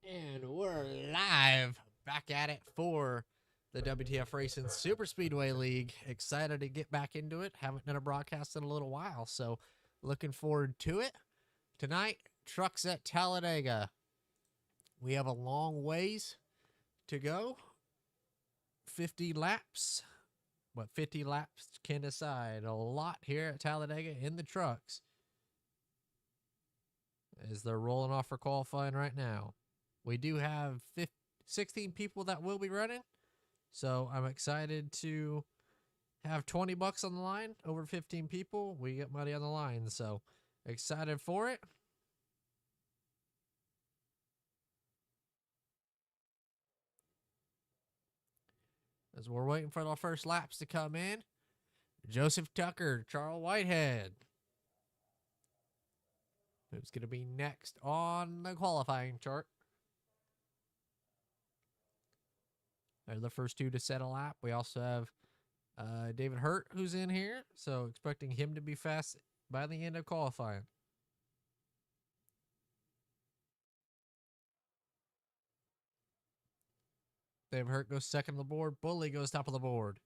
And we're live back at it for the WTF Racing Super Speedway League. Excited to get back into it. Haven't done a broadcast in a little while, so looking forward to it. Tonight, trucks at Talladega. We have a long ways to go. 50 laps, but 50 laps can decide a lot here at Talladega in the trucks as they're rolling off for qualifying right now. We do have 16 people that will be running, so I'm excited to have 20 bucks on the line. Over 15 people, we get money on the line, so excited for it. As we're waiting for the first laps to come in, Joseph Tucker, Charles Whitehead, who's going to be next on the qualifying chart. They're the first two to set a lap. We also have David Hurt, who's in here, so expecting him to be fast by the end of qualifying. David Hurt goes second on the board. Bully goes top of the board.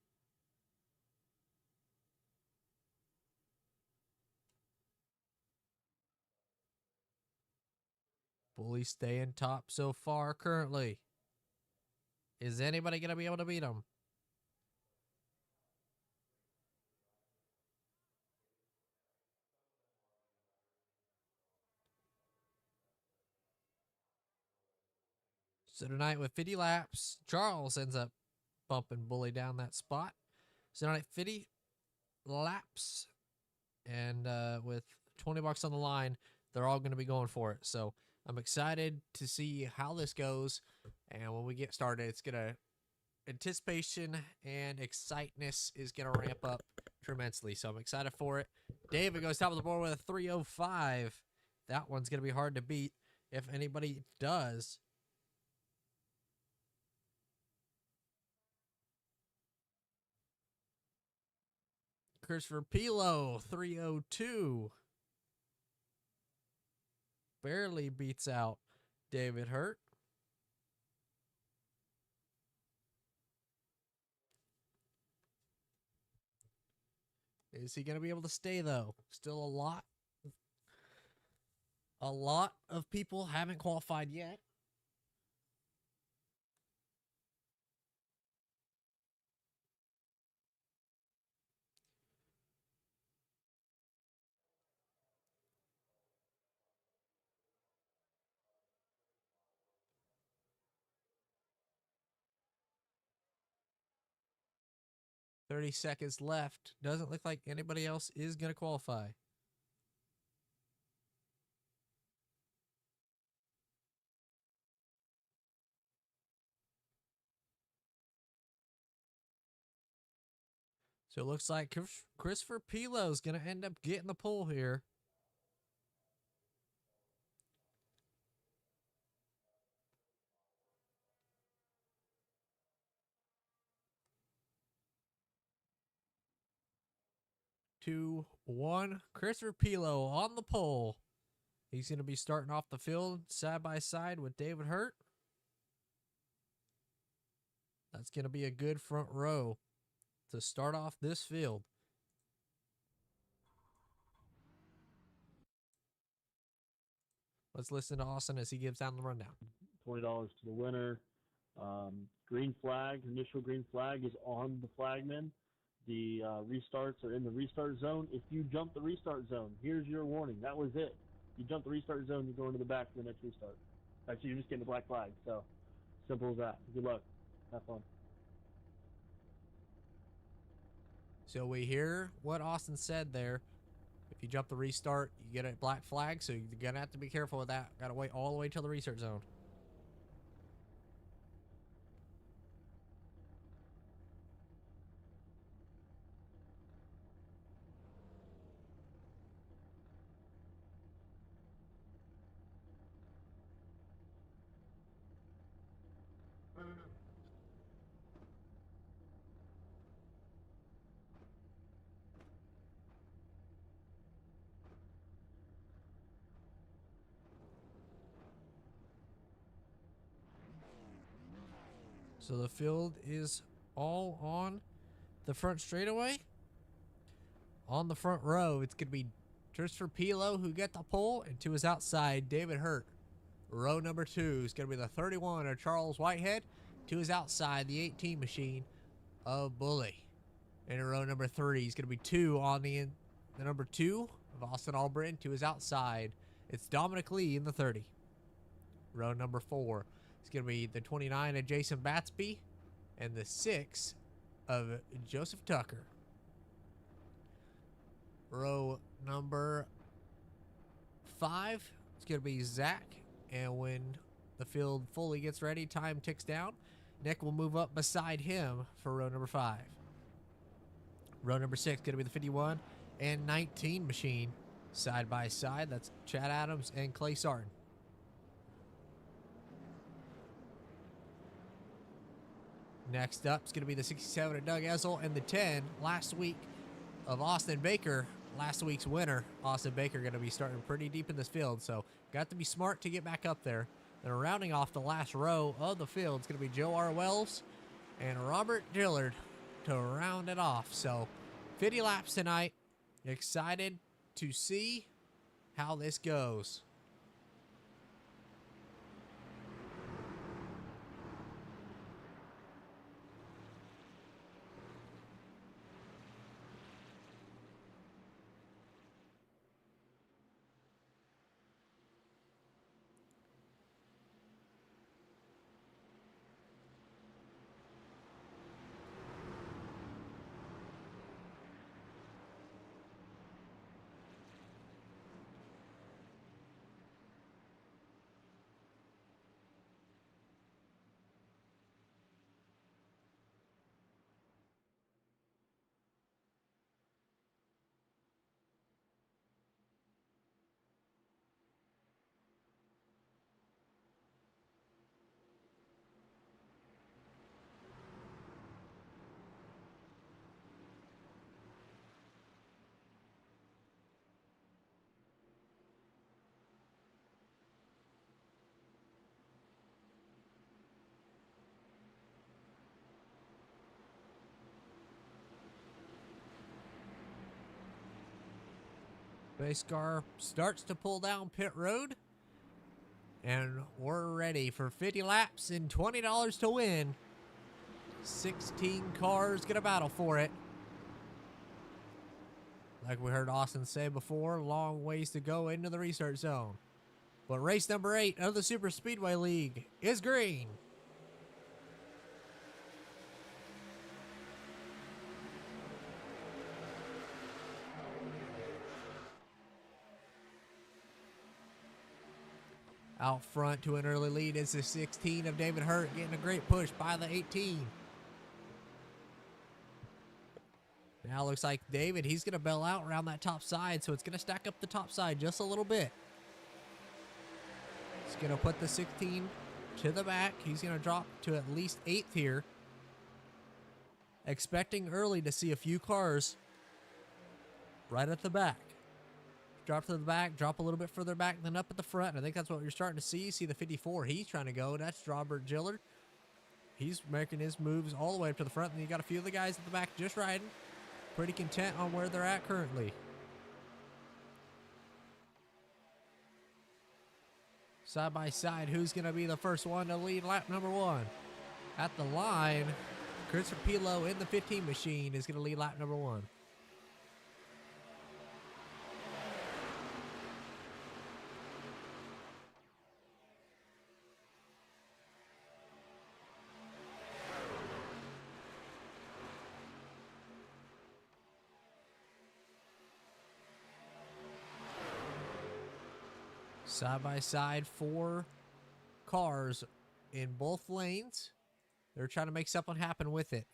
Bully staying top so far currently. Is anybody going to be able to beat him? So tonight with 50 laps, Charles ends up bumping Bully down that spot. So tonight 50 laps, and with 20 bucks on the line, they're all going to be going for it. So I'm excited to see how this goes. And when we get started, it's going to anticipation and exciteness is going to ramp up tremendously. So I'm excited for it. David goes top of the board with a 305. That one's going to be hard to beat if anybody does. Christopher Pilo, 302. Barely beats out David Hurt. Is he going to be able to stay, though? Still a lot of people haven't qualified yet. .30 seconds left. Doesn't look like anybody else is going to qualify. So it looks like Christopher Pilo is going to end up getting the pole here. Two, one. Christopher Pilo on the pole. He's going to be starting off the field side by side with David Hurt. That's going to be a good front row to start off this field. Let's listen to Austin as he gives down the rundown. $20 to the winner. Green flag, initial green flag is on the flagman. The restarts are in the restart zone. If you jump the restart zone, here's your warning. That was it. You jump the restart zone, you go into the back for the next restart. Actually, you're just getting the black flag. So, simple as that. Good luck. Have fun. So we hear what Austin said there. If you jump the restart, you get a black flag, so you're going to have to be careful with that. Got to wait all the way till the restart zone. So the field is all on the front straightaway. On the front row, it's going to be Christopher Pilo who get the pole, and to his outside, David Hurt. Row number 2 is going to be the 31 of Charles Whitehead. To his outside, the 18 machine of Bully. And in row number 3 is going to be 2 on the number 2 of Austin Albritton. To his outside, it's Dominic Lee in the 30. Row number 4 is going to be the 29 of Jason Batsby and the 6 of Joseph Tucker. Row number 5 is going to be Zach. And when the field fully gets ready, time ticks down. Nick will move up beside him for row number 5. Row number 6 going to be the 51 and 19 machine side by side. That's Chad Adams and Clay Sarton. Next up is going to be the 67 of Doug Ezel and the 10 last week of Austin Baker. Last week's winner, Austin Baker, going to be starting pretty deep in this field. So got to be smart to get back up there. Then rounding off the last row of the field is going to be Joe R. Wells and Robert Dillard to round it off. So 50 laps tonight. Excited to see how this goes. Base car starts to pull down pit road. And we're ready for 50 laps and $20 to win. 16 cars gonna battle for it. Like we heard Austin say before, long ways to go into the restart zone. But race number 8 of the Super Speedway League is green. Out front to an early lead is the 16 of David Hurt, getting a great push by the 18. Now looks like David, he's going to bail out around that top side, so it's going to stack up the top side just a little bit. He's going to put the 16 to the back. He's going to drop to at least 8th here. Expecting early to see a few cars right at the back. Drop to the back, drop a little bit further back than up at the front. And I think that's what you're starting to see. You see the 54 he's trying to go. That's Robert Dillard. He's making his moves all the way up to the front. And you got a few of the guys at the back just riding. Pretty content on where they're at currently. Side by side, who's going to be the first one to lead lap number 1? At the line, Christopher Pilo in the 15 machine is going to lead lap number 1. Side by side, 4 cars in both lanes. They're trying to make something happen with it.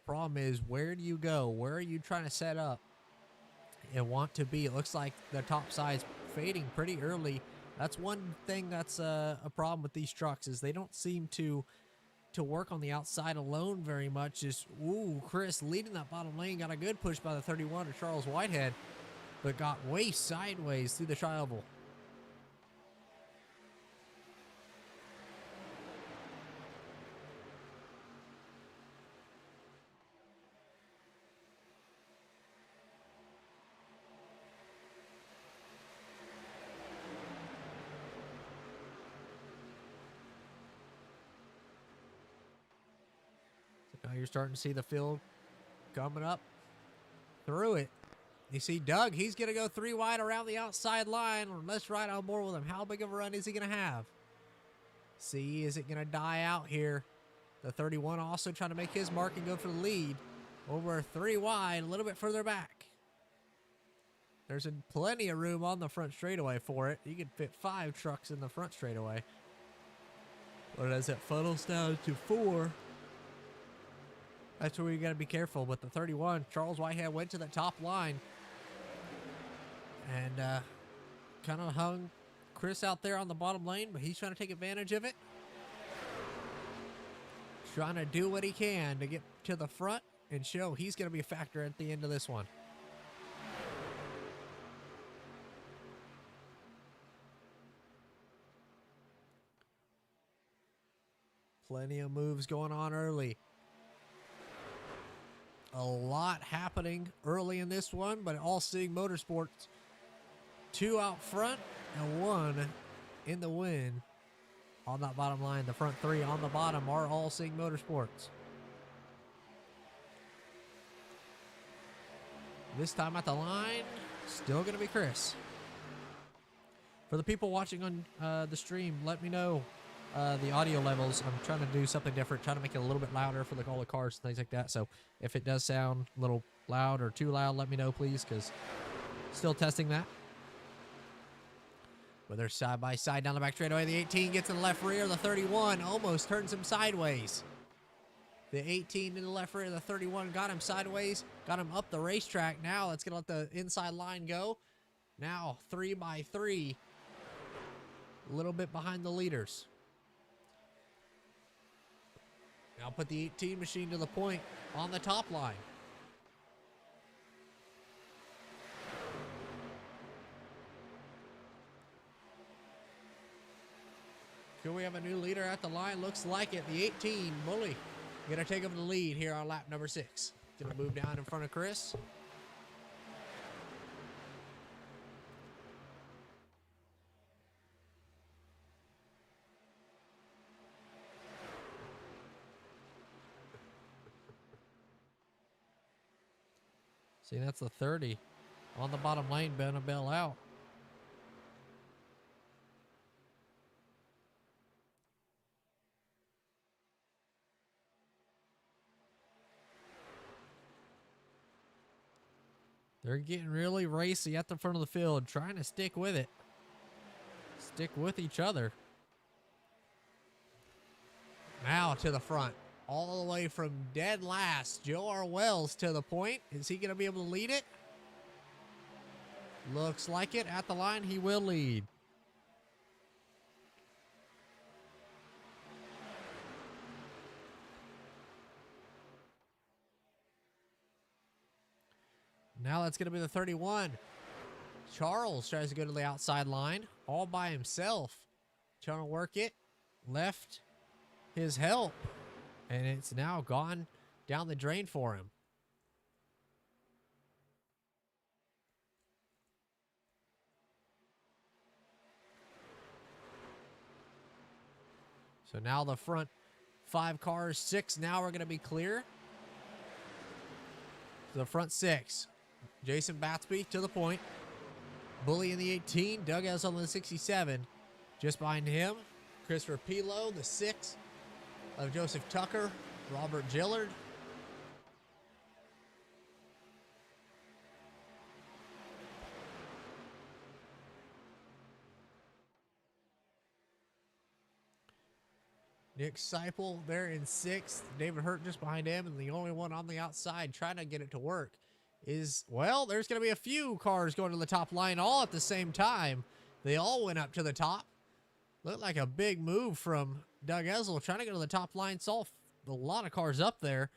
Problem is, where do you go? Where are you trying to set up and want to be? It looks like the top side's fading pretty early. That's one thing that's a problem with these trucks, is they don't seem to work on the outside alone very much. Just, ooh, Chris leading that bottom lane, got a good push by the 31 of Charles Whitehead, but got way sideways through the tri-oval. you're starting to see the field coming up through it. You see Doug, he's going to go 3 wide around the outside line. Let's ride on board with him. How big of a run is he going to have? See, is it going to die out here? The 31 also trying to make his mark and go for the lead. Over 3 wide, a little bit further back. There's plenty of room on the front straightaway for it. You could fit 5 trucks in the front straightaway. But as it funnels down to 4, that's where you got to be careful. With the 31, Charles Whitehead went to the top line and kind of hung Chris out there on the bottom lane, but he's trying to take advantage of it. Trying to do what he can to get to the front and show he's going to be a factor at the end of this one. Plenty of moves going on early. A lot happening early in this one, but All Seeing Motorsports, 2 out front and 1 in the win. On that bottom line, the front 3 on the bottom are All Seeing Motorsports. This time at the line, still going to be Chris. For the people watching on the stream, let me know the audio levels. I'm trying to do something different, trying to make it a little bit louder for all the cars and things like that. So if it does sound a little loud or too loud, let me know, please, because still testing that. But they're side by side down the back straightaway. The 18 gets in the left rear. The 31 almost turns him sideways. The 18 in the left rear. The 31 got him sideways, got him up the racetrack. Now let's get let the inside line go. Now 3 by 3, a little bit behind the leaders. Now put the 18 machine to the point on the top line. Could we have a new leader at the line? Looks like it. The 18, Bully, going to take over the lead here on lap number 6. Going to move down in front of Chris. See, that's the 30 on the bottom lane, Ben and Bell out. They're getting really racy at the front of the field, trying to stick with it. Stick with each other. Now to the front. All the way from dead last. Joe R. Wells to the point. Is he going to be able to lead it? Looks like it. At the line, he will lead. Now that's going to be the 31. Charles tries to go to the outside line all by himself. Trying to work it. Left his help. And it's now gone down the drain for him. So now the front 5 cars, 6 now are going to be clear. So the front 6. Jason Batsby to the point. Bully in the 18. Doug Ezell in the 67. Just behind him, Christopher Pilo, the 6 of Joseph Tucker, Robert Gillard. Nick Seipel there in 6th. David Hurt just behind him, and the only one on the outside trying to get it to work is, well, there's going to be a few cars going to the top line all at the same time. They all went up to the top. Looked like a big move from Doug Ezell trying to go to the top line. Saw a lot of cars up there,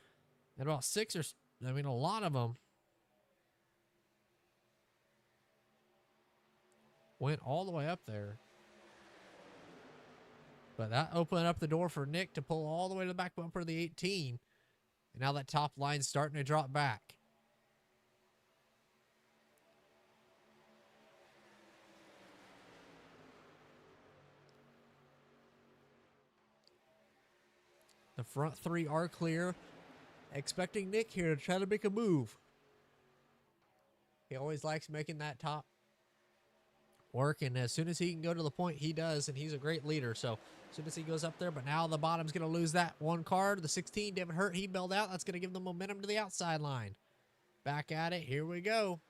and about 6 or, I mean, a lot of them went all the way up there. But that opened up the door for Nick to pull all the way to the back bumper of the 18. And now that top line's starting to drop back. The front 3 are clear. Expecting Nick here to try to make a move. He always likes making that top work, and as soon as he can go to the point, he does, and he's a great leader. So as soon as he goes up there, but now the bottom's going to lose that one car. The 16, David Hurt, he bailed out. That's going to give them momentum to the outside line. Back at it. Here we go.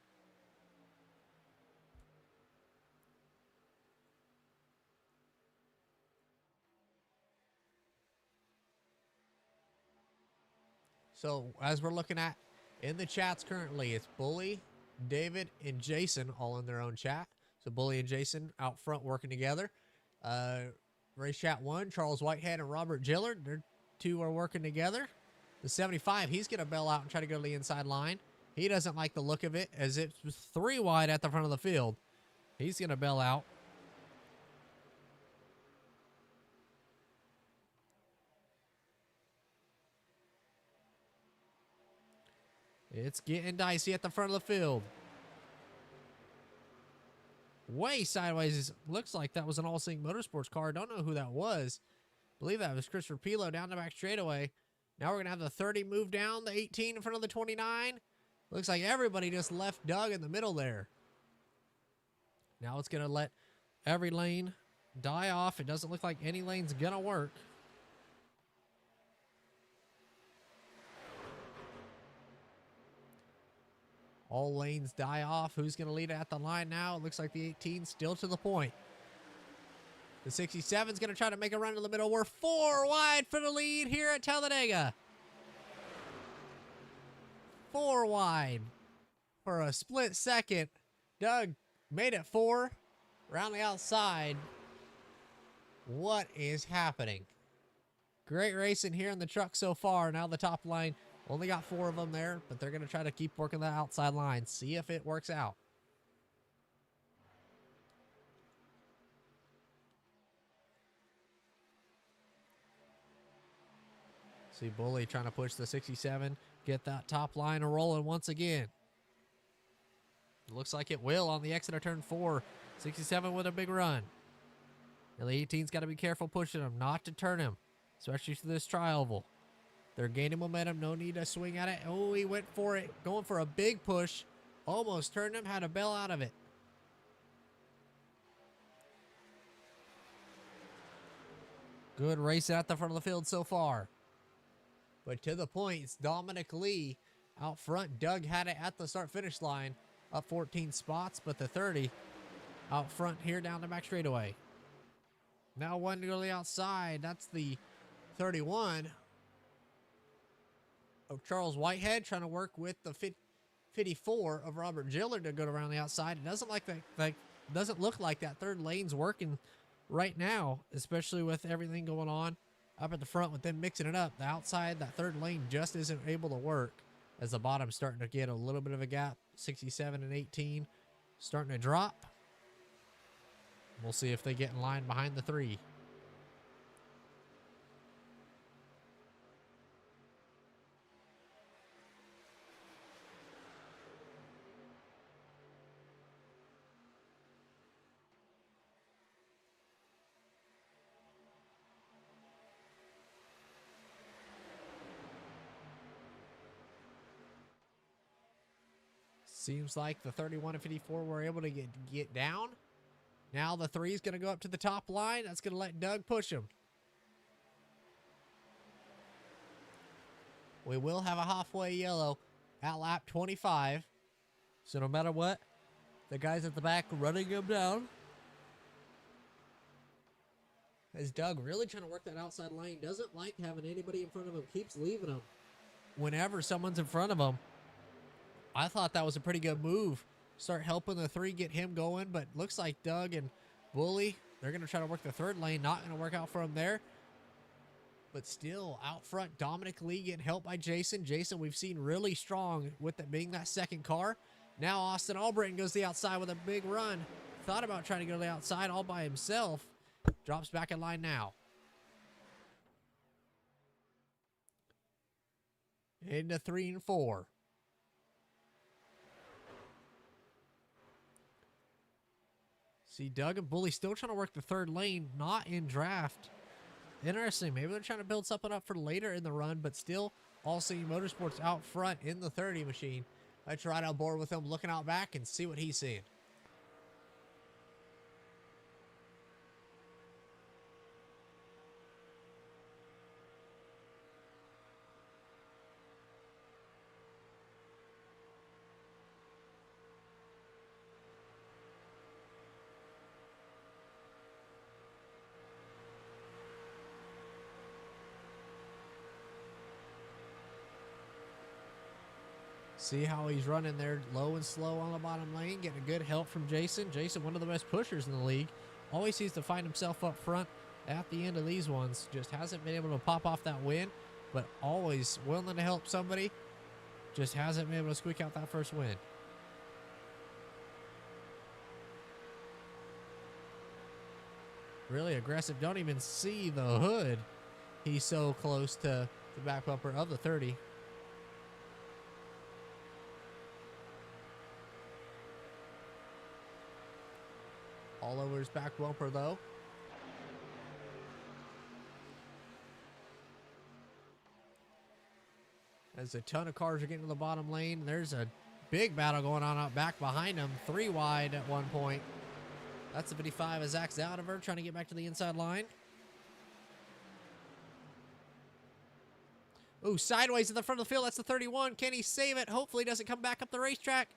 So as we're looking at in the chats currently, it's Bully, David, and Jason all in their own chat. So Bully and Jason out front working together. Race chat 1, Charles Whitehead and Robert Gillard. Their two are working together. The 75, he's going to bail out and try to go to the inside line. He doesn't like the look of it, as it's 3 wide at the front of the field. He's going to bail out. It's getting dicey at the front of the field. Way sideways. Looks like that was an All Sync Motorsports car. Don't know who that was. Believe that was Christopher Pilo down the back straightaway. Now we're going to have the 30 move down, the 18 in front of the 29. Looks like everybody just left Doug in the middle there. Now it's going to let every lane die off. It doesn't look like any lane's going to work. All lanes die off. Who's going to lead at the line now? It looks like the 18 still to the point. The 67 is going to try to make a run to the middle. We're 4 wide for the lead here at Talladega. 4 wide for a split second. Doug made it 4. Around the outside. What is happening? Great racing here in the truck so far. Now the top line. Only got 4 of them there, but they're going to try to keep working that outside line. See if it works out. See Bully trying to push the 67. Get that top line rolling once again. It looks like it will on the exit of turn 4. 67 with a big run. And the 18's got to be careful pushing him, not to turn him, especially through this tri-oval. They're gaining momentum. No need to swing at it. Oh, he went for it. Going for a big push. Almost turned him. Had to bail out of it. Good race at the front of the field so far. But to the point, it's Dominic Lee out front. Doug had it at the start-finish line. Up 14 spots, but the 30 out front here down the back straightaway. Now one to go to the outside. That's the 31. Of Charles Whitehead trying to work with the 54 of Robert Gillard to go around the outside. It doesn't doesn't look like that third lane's working right now, especially with everything going on up at the front with them mixing it up. The outside, that third lane just isn't able to work as the bottom's starting to get a little bit of a gap. 67 and 18 starting to drop. We'll see if they get in line behind the 3. Seems like the 31 and 54 were able to get down. Now the 3 is going to go up to the top line. That's going to let Doug push him. We will have a halfway yellow at lap 25. So no matter what, the guys at the back running him down. As Doug really trying to work that outside lane. Doesn't like having anybody in front of him. Keeps leaving him whenever someone's in front of him. I thought that was a pretty good move. Start helping the 3 get him going, but looks like Doug and Bully, they're going to try to work the third lane. Not going to work out for him there. But still, out front, Dominic Lee getting helped by Jason. Jason, we've seen really strong with it being that second car. Now Austin Albritton goes to the outside with a big run. Thought about trying to go to the outside all by himself. Drops back in line now. Into 3 and 4. See, Doug and Bully still trying to work the third lane, not in draft. Interesting. Maybe they're trying to build something up for later in the run, but still All Seeing Motorsports out front in the 30 machine. Let's ride on board with him, looking out back and see what he's seeing. See how he's running there low and slow on the bottom lane, getting a good help from Jason. Jason, one of the best pushers in the league. Always seems to find himself up front at the end of these ones. Just hasn't been able to pop off that win, but always willing to help somebody. Just hasn't been able to squeak out that first win. Really aggressive. Don't even see the hood. He's so close to the back bumper of the 30. All over his back bumper, though. As a ton of cars are getting to the bottom lane. There's a big battle going on out back behind him. 3 wide at one point. That's the 55 of Zach Zaldivar trying to get back to the inside line. Ooh, sideways in the front of the field. That's the 31. Can he save it? Hopefully he doesn't come back up the racetrack.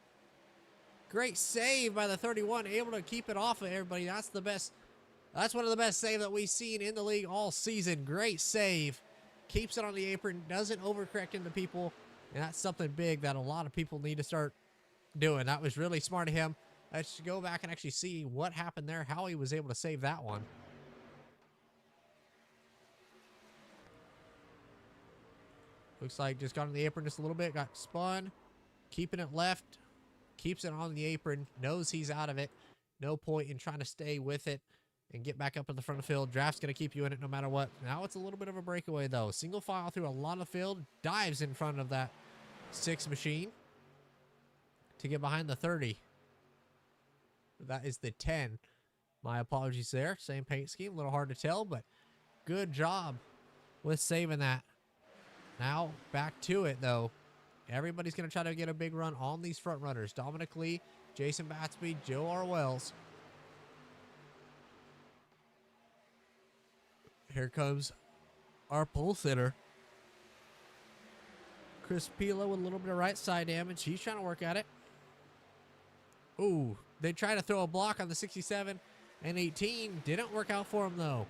Great save by the 31, able to keep it off of everybody. That's the best. That's one of the best saves that we've seen in the league all season. Great save. Keeps it on the apron, doesn't overcorrect into people, and that's something big that a lot of people need to start doing. That was really smart of him. Let's go back and actually see what happened there, how he was able to save that one. Looks like just got on the apron just a little bit, got spun, keeping it left. Keeps it on the apron, knows he's out of it. No point in trying to stay with it and get back up in the front of the field. Draft's going to keep you in it no matter what. Now it's a little bit of a breakaway, though. Single file through a lot of field. Dives in front of that 6 machine to get behind the 30. That is the 10. My apologies there. Same paint scheme. A little hard to tell, but good job with saving that. Now back to it, though. Everybody's going to try to get a big run on these front runners. Dominic Lee, Jason Batsby, Joe R. Wells. Here comes our pole sitter. Chris Pila with a little bit of right side damage. He's trying to work at it. Ooh, they tried to throw a block on the 67 and 18. Didn't work out for him, though.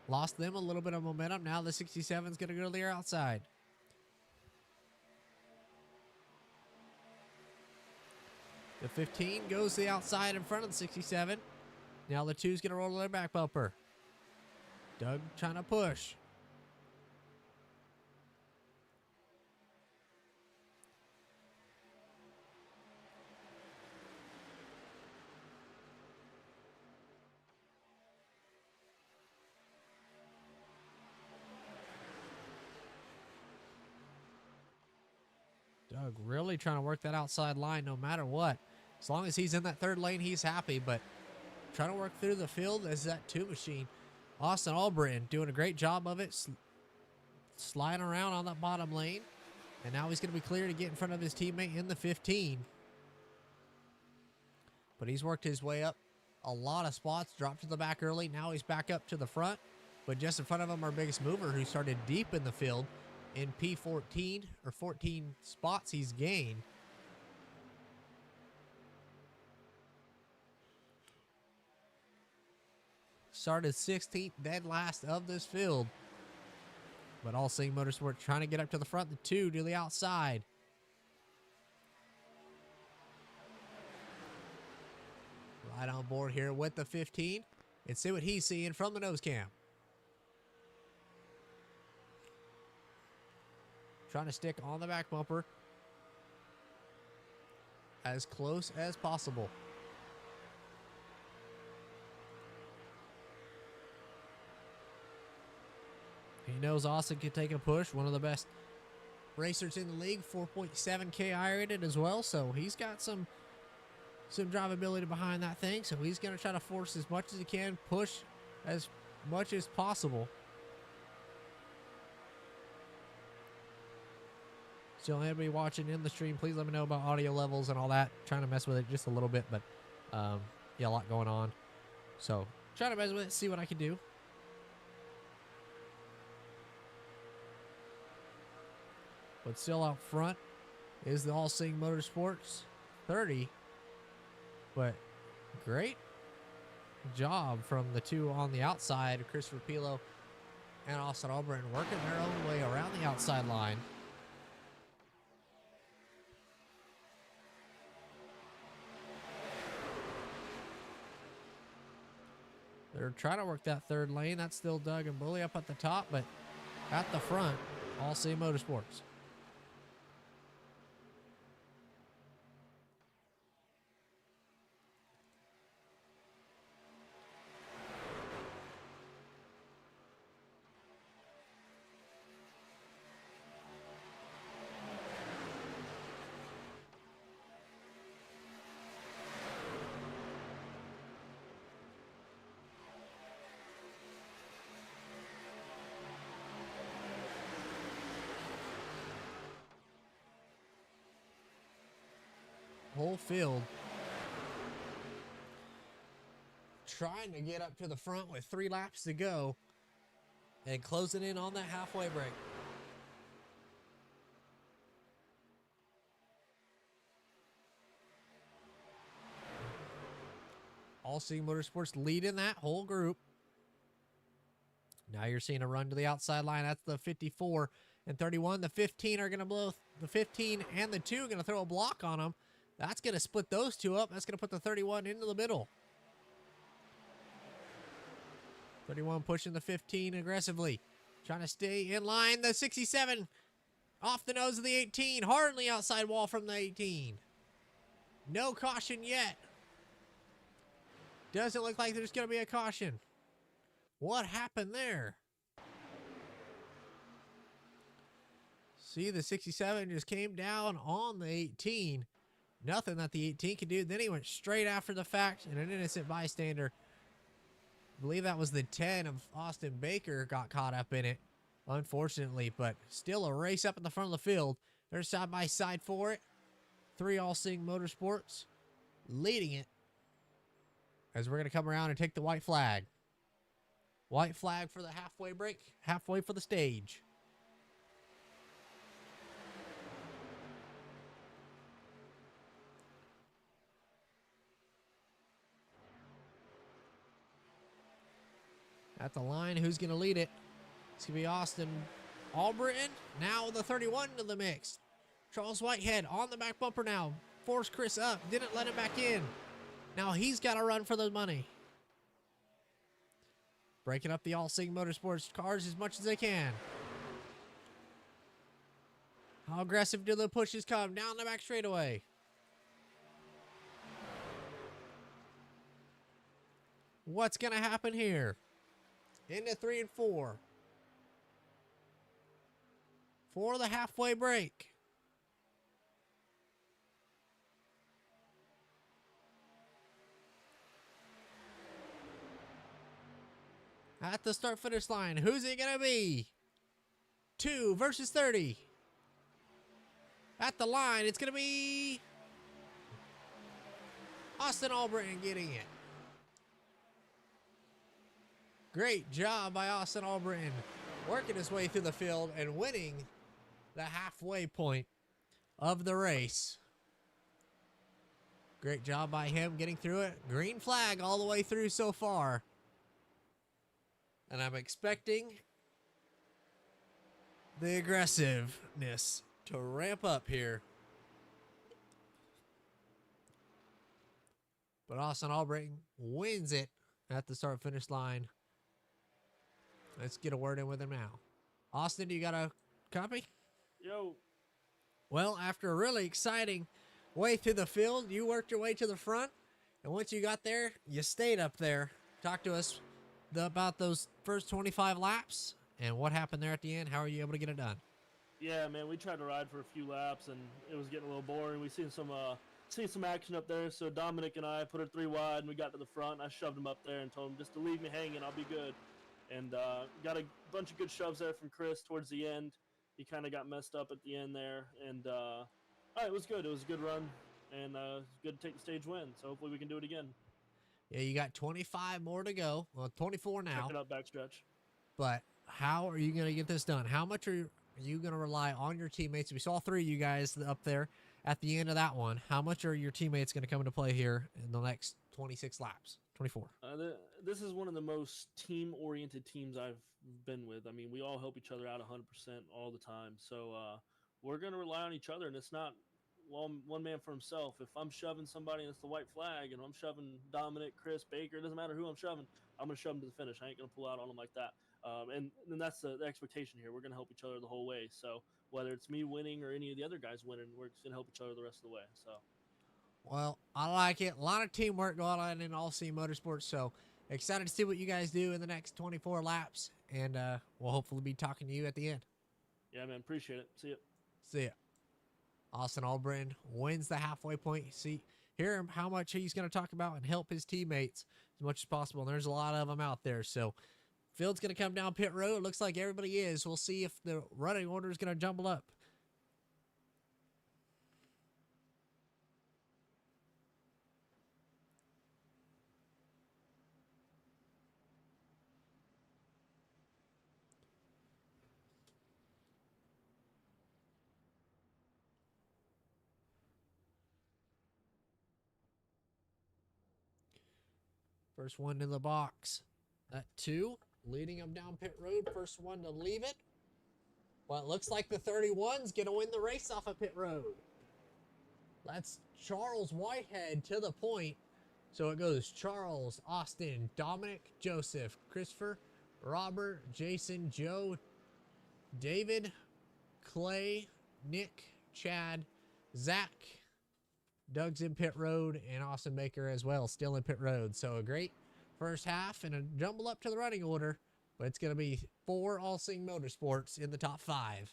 Lost them a little bit of momentum. Now the 67 is going to go to the outside. The 15 goes to the outside in front of the 67. Now the 2's going to roll to their back bumper. Doug trying to push. Doug really trying to work that outside line no matter what. As long as he's in that 3rd lane, he's happy, but trying to work through the field as that 2 machine. Austin Albritton doing a great job of it, sliding around on that bottom lane. And now he's going to be clear to get in front of his teammate in the 15. But he's worked his way up a lot of spots, dropped to the back early. Now he's back up to the front. But just in front of him, our biggest mover, who started deep in the field in P14, or 14 spots he's gained. Started 16th, dead last of this field. But All Seeing Motorsport trying to get up to the front, the 2 to the outside. Right on board here with the 15. And see what he's seeing from the nose cam. Trying to stick on the back bumper as close as possible. He knows Austin can take a push. One of the best racers in the league. 4.7K I-rated as well. So he's got some drivability behind that thing. So he's going to try to force as much as he can. Push as much as possible. So anybody watching in the stream, please let me know about audio levels and all that. Trying to mess with it just a little bit, but yeah, a lot going on. So trying to mess with it, see what I can do. But still out front is the All Sing Motorsports 30. But great job from the two on the outside, Christopher Pilo and Austin Albritton, working their own way around the outside line. They're trying to work that third lane. That's still Doug and Bully up at the top, but at the front, All Sing Motorsports. Whole field trying to get up to the front with 3 laps to go and closing in on that halfway break. All Sing Motorsports leading that whole group. Now you're seeing a run to the outside line. That's the 54 and 31. The 15 are going to blow. The 15 and the 2 are going to throw a block on them. That's going to split those two up. That's going to put the 31 into the middle. 31 pushing the 15 aggressively. Trying to stay in line. The 67 off the nose of the 18. Hard on the outside wall from the 18. No caution yet. Doesn't look like there's going to be a caution. What happened there? See, the 67 just came down on the 18. Nothing that the 18 could do. Then he went straight after the fact, and an innocent bystander, I believe that was the 10 of Austin Baker, got caught up in it, unfortunately. But still a race up in the front of the field. They're side by side for it. 3 All Sing Motorsports leading it as we're going to come around and take the white flag. White flag for the halfway break, halfway for the stage. At the line, who's going to lead it? It's going to be Austin Albritton. Now the 31 to the mix. Charles Whitehead on the back bumper now. Forced Chris up. Didn't let him back in. Now he's got to run for the money. Breaking up the All Sing Motorsports cars as much as they can. How aggressive do the pushes come? Down the back straightaway. What's going to happen here? Into 3 and 4. For the halfway break. At the start finish line, who's it gonna be? 2 versus 30. At the line, it's gonna be Austin Albritton getting it. Great job by Austin Albritton, working his way through the field and winning the halfway point of the race. Great job by him getting through it. Green flag all the way through so far. And I'm expecting the aggressiveness to ramp up here. But Austin Albritton wins it at the start-finish line. Let's get a word in with him now. Austin, do you got a copy? Yo. Well, after a really exciting way through the field, you worked your way to the front. And once you got there, you stayed up there. Talk to us about those first 25 laps and what happened there at the end. How are you able to get it done? Yeah, man, we tried to ride for a few laps and it was getting a little boring. We seen some action up there, so Dominic and I put her 3 wide and we got to the front. I shoved him up there and told him just to leave me hanging, I'll be good. And got a bunch of good shoves there from Chris towards the end. he kind of got messed up at the end there, and it was good. It was a good run, and good to take the stage win. So hopefully we can do it again. Yeah, you got 25 more to go. Well, 24 now. Check it out backstretch. But how are you going to get this done? How much are you going to rely on your teammates? We saw 3 of you guys up there at the end of that one. How much are your teammates going to come into play here in the next 26 laps? 24. This is one of the most team-oriented teams I've been with. I mean, we all help each other out 100% all the time. So we're going to rely on each other, and it's not one man for himself. If I'm shoving somebody and it's the white flag, and I'm shoving Dominic, Chris, Baker, it doesn't matter who I'm shoving, I'm going to shove them to the finish. I ain't going to pull out on them like that. And that's the expectation here. We're going to help each other the whole way. So whether it's me winning or any of the other guys winning, we're just going to help each other the rest of the way. So. Well, I like it. A lot of teamwork going on in All-C Motorsports. So excited to see what you guys do in the next 24 laps. And we'll hopefully be talking to you at the end. Yeah, man. Appreciate it. See ya. See ya. Austin Albritton wins the halfway point. Hear him how much he's going to talk about and help his teammates as much as possible. And there's a lot of them out there. So field's going to come down pit road. Looks like everybody is. We'll see if the running order is going to jumble up. First one to the box. That 2, leading him down pit road. First one to leave it. Well, it looks like the 31's going to win the race off of pit road. That's Charles Whitehead to the point. So it goes Charles, Austin, Dominic, Joseph, Christopher, Robert, Jason, Joe, David, Clay, Nick, Chad, Zach, Doug's in pit road, and Austin Baker as well, still in pit road. So a great first half and a jumble up to the running order, but it's going to be 4 All-C Motorsports in the top 5.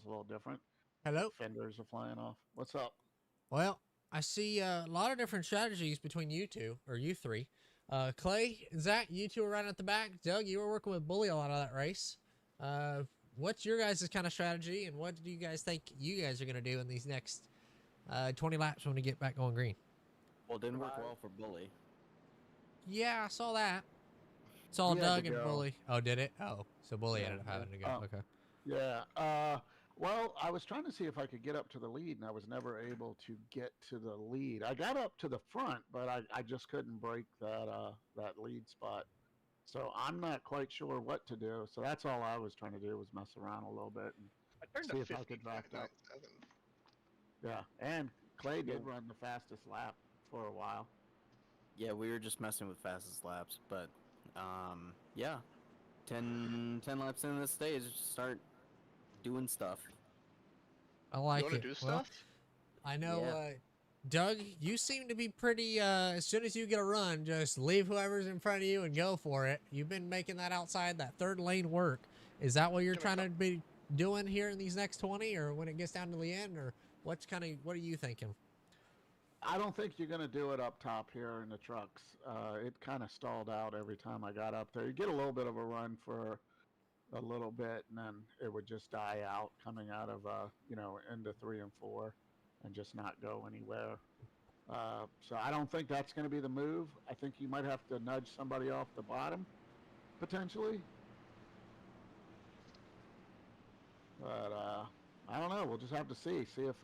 It's a little different. Hello? Fenders are flying off. What's up? Well, I see a lot of different strategies between you two, or you 3. Clay and Zach, you 2 are right at the back. Doug, you were working with Bully a lot of that race. What's your guys' kind of strategy, and what do you guys think you guys are going to do in these next 20 laps when we get back on green? Well, it didn't work well for Bully. Yeah, I saw that. Saw He had Doug to and go. Bully. Oh, did it? Oh, so Bully Yeah, ended up having to go. oh. Okay. Yeah. Well, I was trying to see if I could get up to the lead, and I was never able to get to the lead. I got up to the front, but I just couldn't break that lead spot. So I'm not quite sure what to do. So that's all I was trying to do was mess around a little bit and I turned see to if I could back up. 59.7. Yeah, and Clay did run the fastest lap for a while. Yeah, we were just messing with fastest laps, but yeah, 10 laps into the stage, start doing stuff. I like You want it. to do Well, stuff? I know, Yeah. Doug, you seem to be pretty, as soon as you get a run, just leave whoever's in front of you and go for it. You've been making that outside, that 3rd lane work. Is that what you're Can I trying to be doing here in these next 20, or when it gets down to the end, or what are you thinking? I don't think you're going to do it up top here in the trucks. It kind of stalled out every time I got up there. You get a little bit of a run for a little bit, and then it would just die out coming out of, into 3 and 4 and just not go anywhere. So I don't think that's going to be the move. I think you might have to nudge somebody off the bottom, potentially. But I don't know. We'll just have to see. See if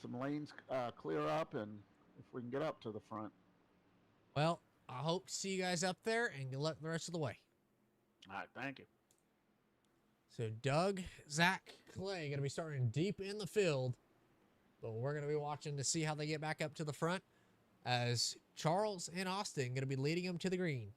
some lanes clear up and if we can get up to the front. Well, I hope to see you guys up there, and good luck the rest of the way. All right, thank you. So Doug, Zach, Clay going to be starting deep in the field, but we're going to be watching to see how they get back up to the front as Charles and Austin going to be leading them to the green.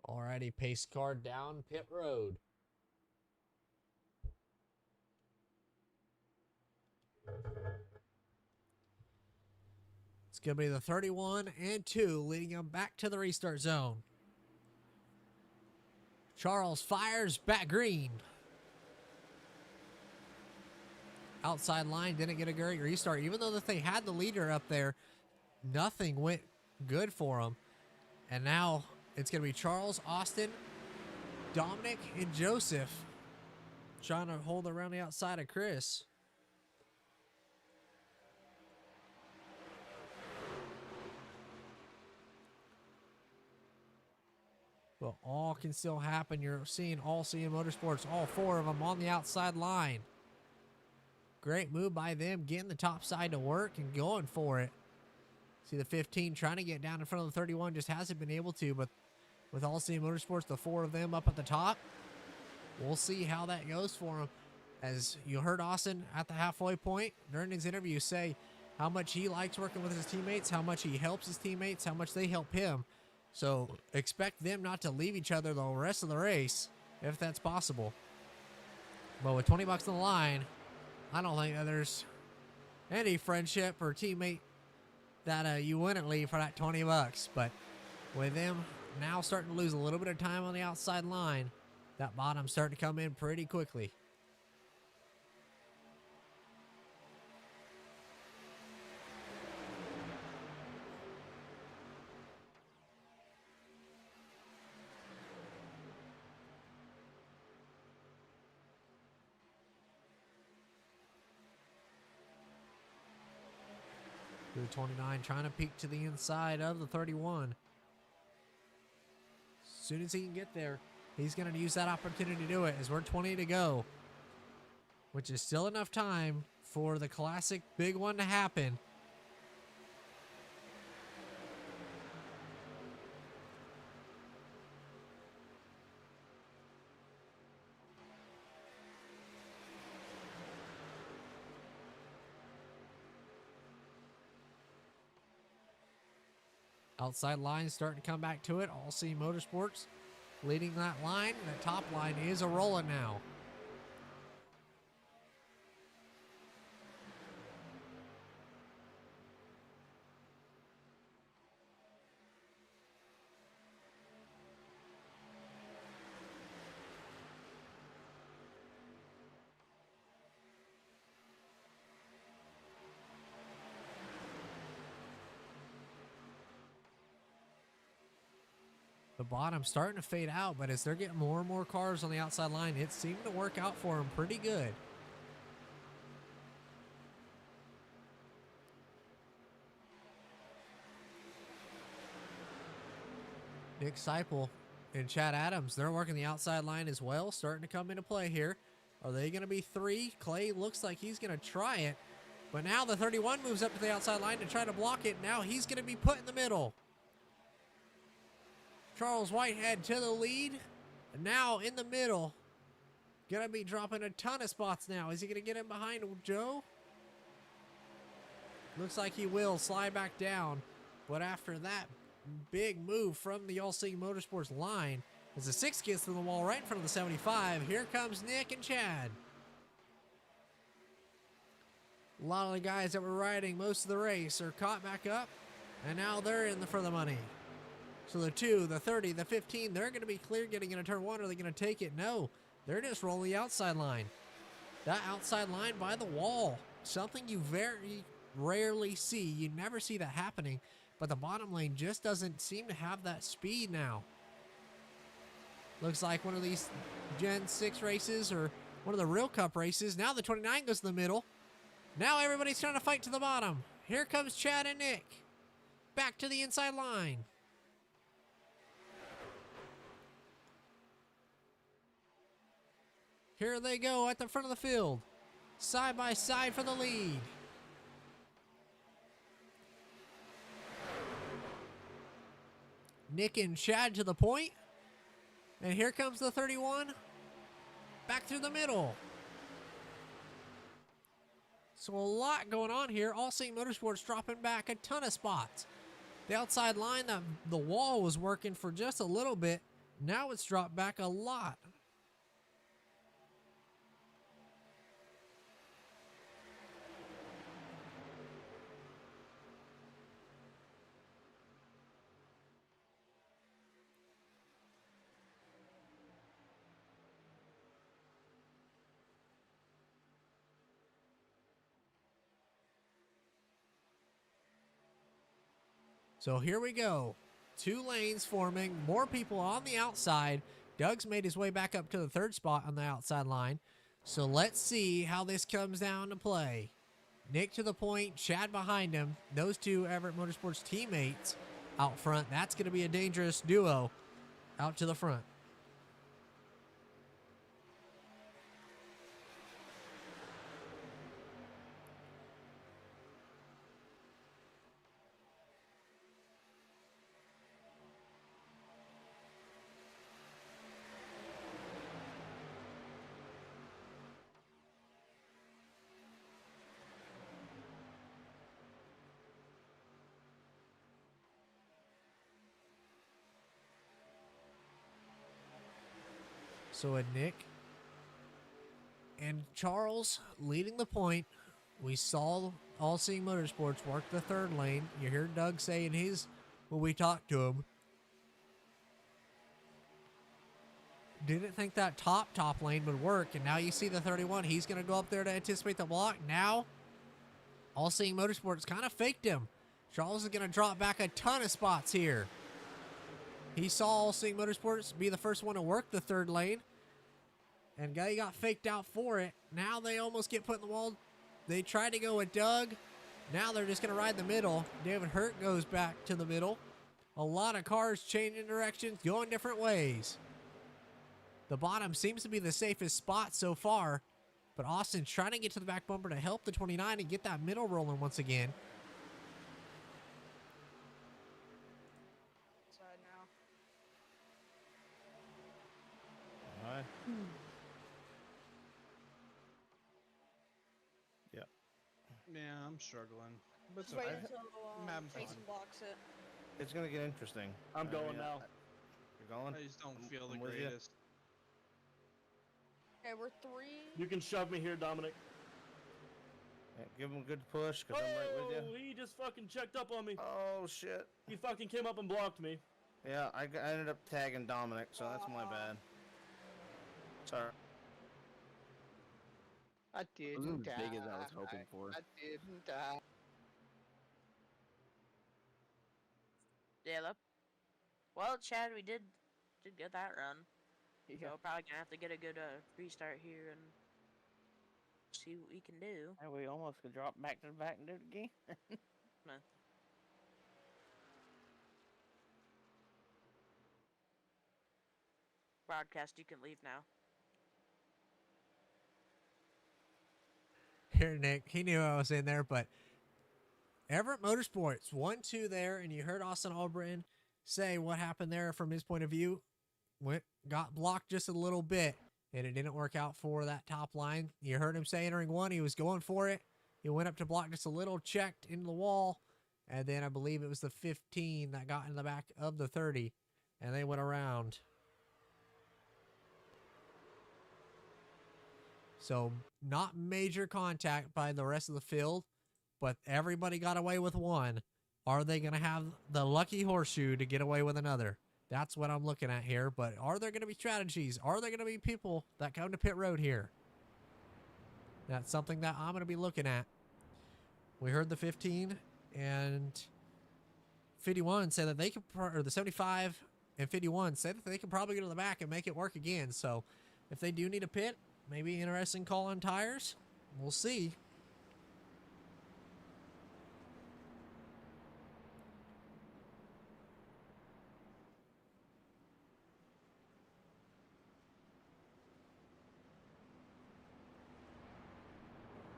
Alrighty, pace car down pit road. It's going to be the 31 and 2 leading them back to the restart zone. Charles fires back green. Outside line didn't get a great restart. Even though that they had the leader up there, nothing went good for them. And now it's going to be Charles, Austin, Dominic, and Joseph trying to hold around the outside of Chris. But all can still happen. You're seeing All Seeing Motorsports, all four of them on the outside line. Great move by them, getting the top side to work and going for it. See the 15 trying to get down in front of the 31, just hasn't been able to, but with All Seeing Motorsports, the four of them up at the top, we'll see how that goes for them. As you heard Austin at the halfway point during his interview say how much he likes working with his teammates, how much he helps his teammates, how much they help him. So expect them not to leave each other the rest of the race, if that's possible. But with $20 on the line, I don't think that there's any friendship or teammate that you wouldn't leave for that $20. But with them now starting to lose a little bit of time on the outside line, that bottom's starting to come in pretty quickly. Through 29, trying to peek to the inside of the 31. As soon as he can get there, he's going to use that opportunity to do it as we're 20 to go, which is still enough time for the classic big one to happen. Outside line starting to come back to it. All Seeing Motorsports leading that line. The top line is a rolling now. The bottom starting to fade out, but as they're getting more and more cars on the outside line, it seemed to work out for them pretty good. Nick Seipel and Chad Adams, they're working the outside line as well, starting to come into play here. Are they going to be three? Clay looks like he's going to try it, but now the 31 moves up to the outside line to try to block it. Now he's going to be put in the middle. Charles Whitehead to the lead, and now in the middle. Gonna be dropping a ton of spots now. Is he gonna get in behind Joe? Looks like he will slide back down, but after that big move from the All Seeing Motorsports line, as the 6 gets to the wall right in front of the 75, here comes Nick and Chad. A lot of the guys that were riding most of the race are caught back up, and now they're in for the money. So the 2, the 30, the 15, they're going to be clear getting into turn 1. Are they going to take it? No. They're just rolling the outside line. That outside line by the wall. Something you very rarely see. You never see that happening. But the bottom lane just doesn't seem to have that speed now. Looks like one of these Gen 6 races or one of the real cup races. Now the 29 goes to the middle. Now everybody's trying to fight to the bottom. Here comes Chad and Nick. Back to the inside line. Here they go at the front of the field. Side by side for the lead. Nick and Chad to the point. And here comes the 31. Back through the middle. So a lot going on here. All Seeing Motorsports dropping back a ton of spots. The outside line, the wall was working for just a little bit. Now it's dropped back a lot. So here we go. 2 lanes forming, more people on the outside. Doug's made his way back up to the 3rd spot on the outside line. So let's see how this comes down to play. Nick to the point, Chad behind him. Those 2 Everett Motorsports teammates out front. That's going to be a dangerous duo out to the front. So a Nick and Charles leading the point. We saw All Seeing Motorsports work the 3rd lane. You hear Doug saying his when we talked to him. Didn't think that top lane would work, and now you see the 31. He's going to go up there to anticipate the block. Now, All Seeing Motorsports kind of faked him. Charles is going to drop back a ton of spots here. He saw All Seeing Motorsports be the first one to work the 3rd lane. And guy got faked out for it. Now they almost get put in the wall. They tried to go with Doug. Now they're just going to ride the middle. David Hurt goes back to the middle. A lot of cars changing directions, going different ways. The bottom seems to be the safest spot so far. But Austin's trying to get to the back bumper to help the 29 and get that middle rolling once again. Side now. All right. Yeah. Yeah, I'm struggling. But it's Just wait okay. until I'm having Jason fun. blocks it. It's gonna get interesting. I'm I going mean, now. You're going? I just don't feel the I'm with you. greatest. Okay, we're 3. You can shove me here, Dominic. Yeah, give him a good push, cause I'm right with Oh, you. he just fucking checked up on me. Oh shit. He fucking came up and blocked me. Yeah, I ended up tagging Dominic, so that's my bad. Sorry. I It wasn't as big as I was hoping for. I didn't die. Yeah, well, Chad, we did get that run. So we're probably gonna have to get a good restart here and see what we can do. And we almost could drop back to back and do it again. Broadcast, you can leave now. Here, Nick, he knew I was in there, but Everett Motorsports 1-2 there, and you heard Austin Albritton say what happened there from his point of view. Got blocked just a little bit, and it didn't work out for that top line. You heard him say entering 1, he was going for it. He went up to block just a little, checked into the wall, and then I believe it was the 15 that got in the back of the 30, and they went around. So not major contact by the rest of the field, but everybody got away with one. Are they going to have the lucky horseshoe to get away with another? That's what I'm looking at here. But are there going to be strategies? Are there going to be people that come to pit road here? That's something that I'm going to be looking at. We heard the 15 and 51 say that they could, or the 75 and 51 said that they could probably go to the back and make it work again. So if they do need a pit, Maybe interesting call on tires. We'll see.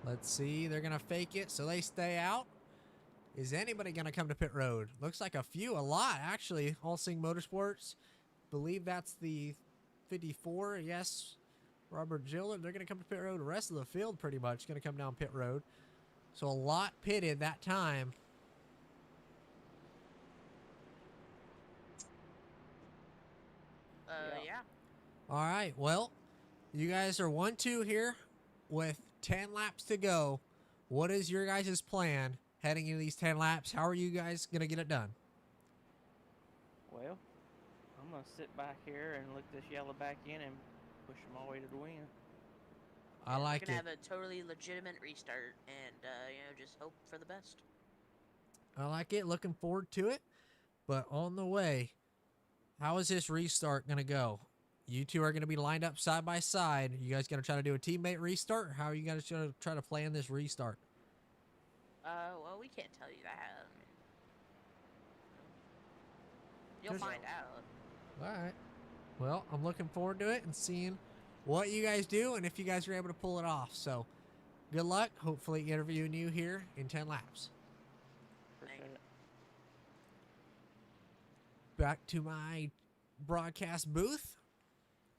Let's see. They're going to fake it, so they stay out. Is anybody going to come to pit road? Looks like a lot, actually. All Sing Motorsports. Believe that's the 54. Yes. Robert Gillett. They're going to come to pit road. The rest of the field pretty much going to come down pit road. So a lot pitted that time. Yeah. All right. Well, you guys are 1-2 here with 10 laps to go. What is your guys' plan heading into these 10 laps? How are you guys going to get it done? Well, I'm going to sit back here and look this yellow back in and push them all the way to the win. I like We're gonna it. have a totally legitimate restart, and just hope for the best. I like it. Looking forward to it. But on the way, how is this restart going to go? You two are going to be lined up side by side. You guys going to try to do a teammate restart? Or how are you guys going to try to plan this restart? Well, we can't tell you that. You'll find out. All right. Well, I'm looking forward to it and seeing what you guys do and if you guys are able to pull it off. So, good luck. Hopefully interviewing you here in 10 laps. Appreciate it. Back to my broadcast booth.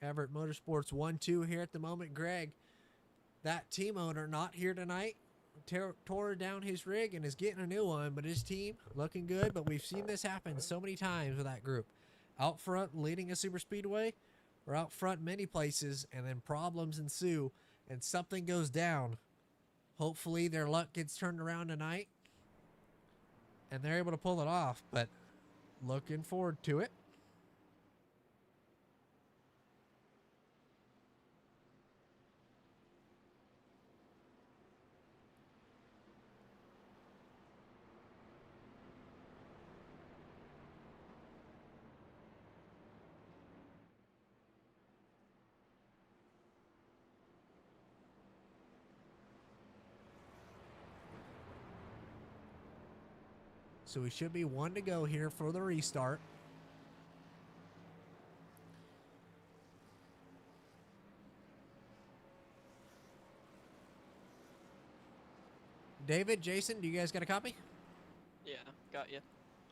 Everett Motorsports 1-2 here at the moment. Greg, that team owner, not here tonight. Tore down his rig and is getting a new one, but his team looking good. But we've seen this happen so many times with that group. Out front leading a super speedway, or out front many places, and then problems ensue and something goes down. Hopefully their luck gets turned around tonight and they're able to pull it off, but looking forward to it. So we should be 1 to go here for the restart. David, Jason, do you guys got a copy? Yeah, got you.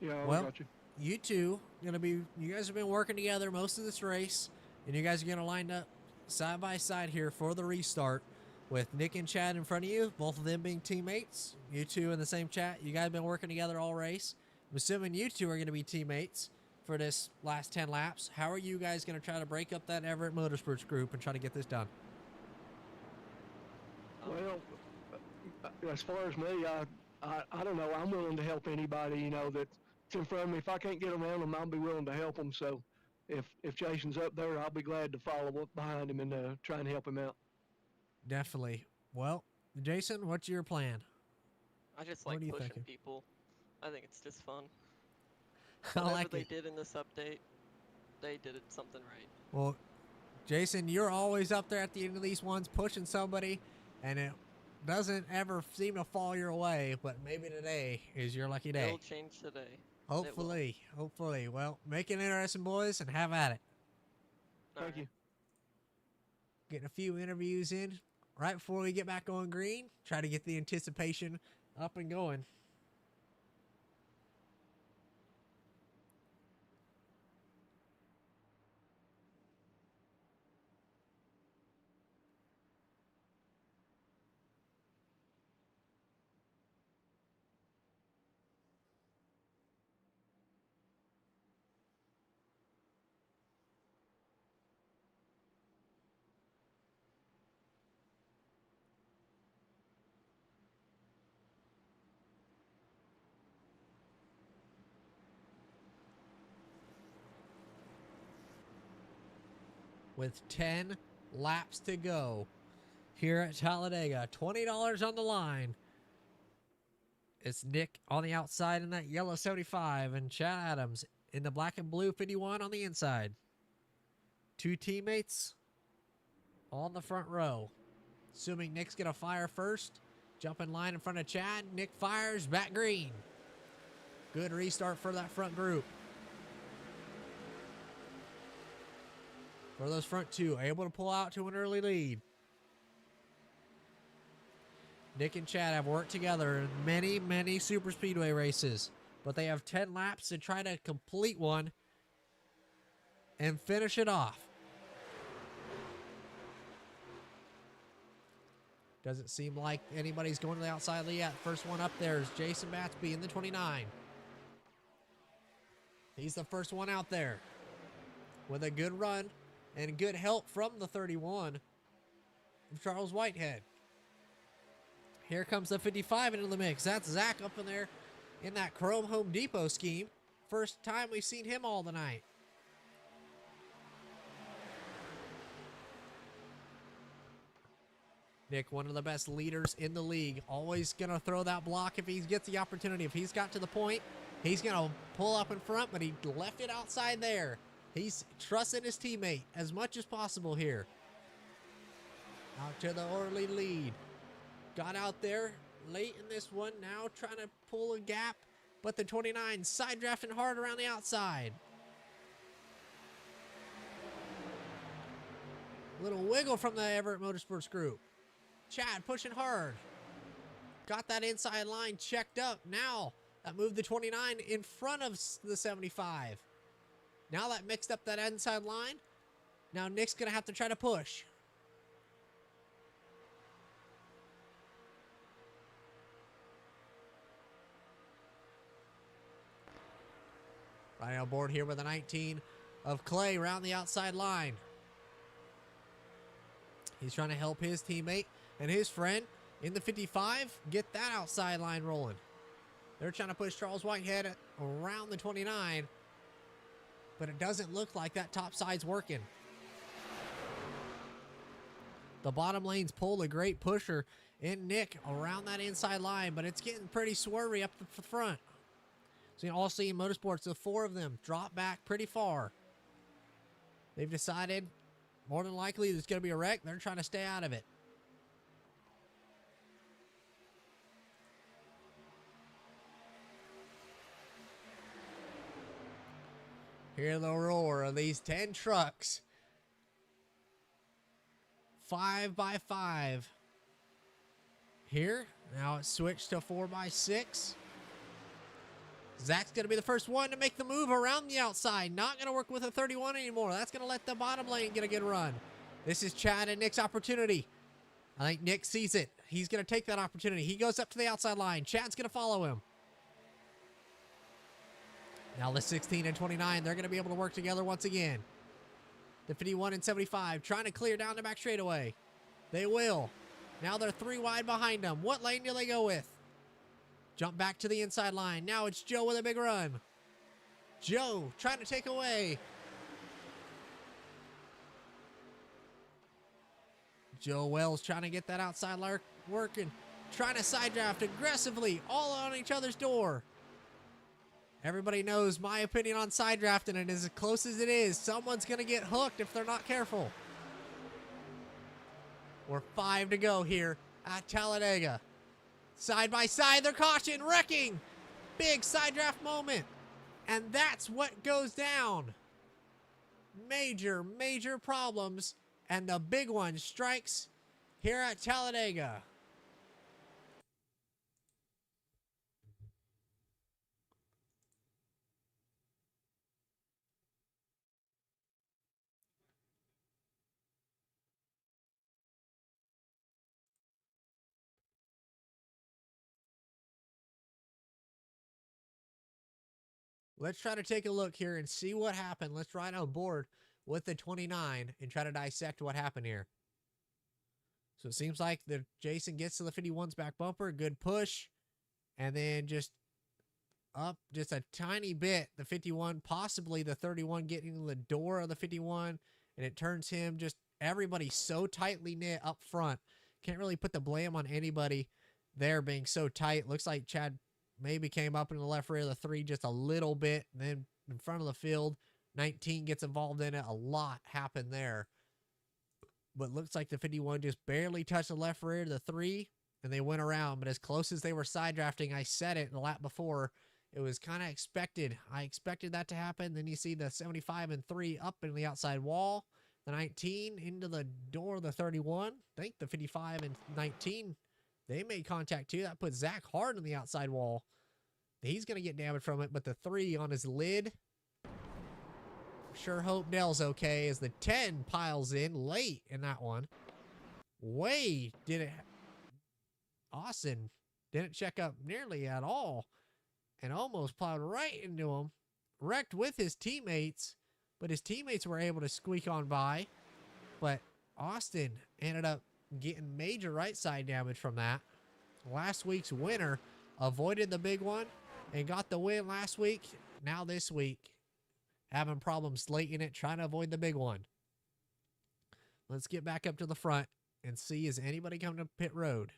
Yeah, Well, I got you. You two you guys have been working together most of this race, and you guys are gonna line up side by side here for the restart with Nick and Chad in front of you, both of them being teammates. You two in the same chat. You guys have been working together all race. I'm assuming you two are gonna be teammates for this last 10 laps. How are you guys gonna try to break up that Everett Motorsports group and try to get this done? Well, as far as me, I don't know. I'm willing to help anybody, that's in front of me. If I can't get around them, I'll be willing to help them. So if Jason's up there, I'll be glad to follow up behind him and try and help him out. Definitely. Well, Jason, what's your plan? I just What like are you pushing thinking? people. I think it's just fun. I Whatever like they it. did in this update, they did it something right. Well, Jason, you're always up there at the end of these ones pushing somebody, and it doesn't ever seem to fall your way, but maybe today is your lucky day. It'll change today. Hopefully. Well, make it interesting, boys, and have at it. Thank you. Getting a few interviews in right before we get back on green. Try to get the anticipation up and going. With 10 laps to go here at Talladega. $20 on the line. It's Nick on the outside in that yellow 75 and Chad Adams in the black and blue 51 on the inside. Two teammates on the front row. Assuming Nick's going to fire first. Jump in line in front of Chad. Nick fires, back green. Good restart for that front group. For those front two, able to pull out to an early lead. Nick and Chad have worked together in many, many super speedway races, but they have 10 laps to try to complete one and finish it off. Doesn't seem like anybody's going to the outside lead yet. First one up there is Jason Batsby in the 29. He's the first one out there with a good run and good help from the 31 of Charles Whitehead. Here comes the 55 into the mix. That's Zach up in there in that Chrome Home Depot scheme. First time we've seen him all the night. Nick, one of the best leaders in the league. Always going to throw that block if he gets the opportunity. If he's got to the point, he's going to pull up in front, but he left it outside there. He's trusting his teammate as much as possible here. Out to the early lead. Got out there late in this one. Now trying to pull a gap, but the 29 side drafting hard around the outside. Little wiggle from the Everett Motorsports group. Chad pushing hard. Got that inside line checked up. Now that moved the 29 in front of the 75. Now that mixed up that inside line. Now Nick's going to have to try to push. Right on board here with a 19 of Clay around the outside line. He's trying to help his teammate and his friend in the 55 get that outside line rolling. They're trying to push Charles Whitehead around the 29, but it doesn't look like that top side's working. The bottom lane's pulled a great pusher in Nick around that inside line, but it's getting pretty swervy up the front. So you all see in motorsports, the four of them drop back pretty far. They've decided more than likely there's going to be a wreck. They're trying to stay out of it. Hear the roar of these 10 trucks. 5 by 5. Here, now it's switched to 4 by 6. Zach's going to be the first one to make the move around the outside. Not going to work with a 31 anymore. That's going to let the bottom lane get a good run. This is Chad and Nick's opportunity. I think Nick sees it. He's going to take that opportunity. He goes up to the outside line. Chad's going to follow him. Now the 16 and 29, they're going to be able to work together once again. The 51 and 75 trying to clear down the back straightaway. They will. Now they're 3 wide behind them. What lane do they go with? Jump back to the inside line. Now it's Joe with a big run. Joe trying to take away. Joe Wells trying to get that outside lark working. Trying to side draft aggressively. All on each other's door. Everybody knows my opinion on side drafting, and as close as it is, someone's going to get hooked if they're not careful. We're 5 to go here at Talladega. Side by side, they're caution, wrecking. Big side draft moment. And that's what goes down. Major, major problems. And the big one strikes here at Talladega. Let's try to take a look here and see what happened. Let's ride on board with the 29 and try to dissect what happened here. So it seems like the Jason gets to the 51's back bumper, good push, and then just up just a tiny bit. The 51, possibly the 31 getting in the door of the 51, and it turns him just everybody so tightly knit up front. Can't really put the blame on anybody there being so tight. Looks like Chad maybe came up in the left rear of the 3 just a little bit. And then in front of the field, 19 gets involved in it. A lot happened there. but looks like the 51 just barely touched the left rear of the 3, and they went around. But as close as they were side drafting, I said it the lap before, it was kind of expected. I expected that to happen. Then you see the 75 and 3 up in the outside wall, the 19 into the door of the 31. I think the 55 and 19, they made contact too. That put Zach hard on the outside wall. He's going to get damage from it, but the 3 on his lid, sure hope Nell's okay as the 10 piles in late in that one. Way did it. Austin didn't check up nearly at all and almost plowed right into him. Wrecked with his teammates, but his teammates were able to squeak on by. But Austin ended up getting major right side damage from that. Last week's winner avoided the big one and got the win last week. Now this week, having problems late in it, trying to avoid the big one. Let's get back up to the front and see, is anybody coming to pit road?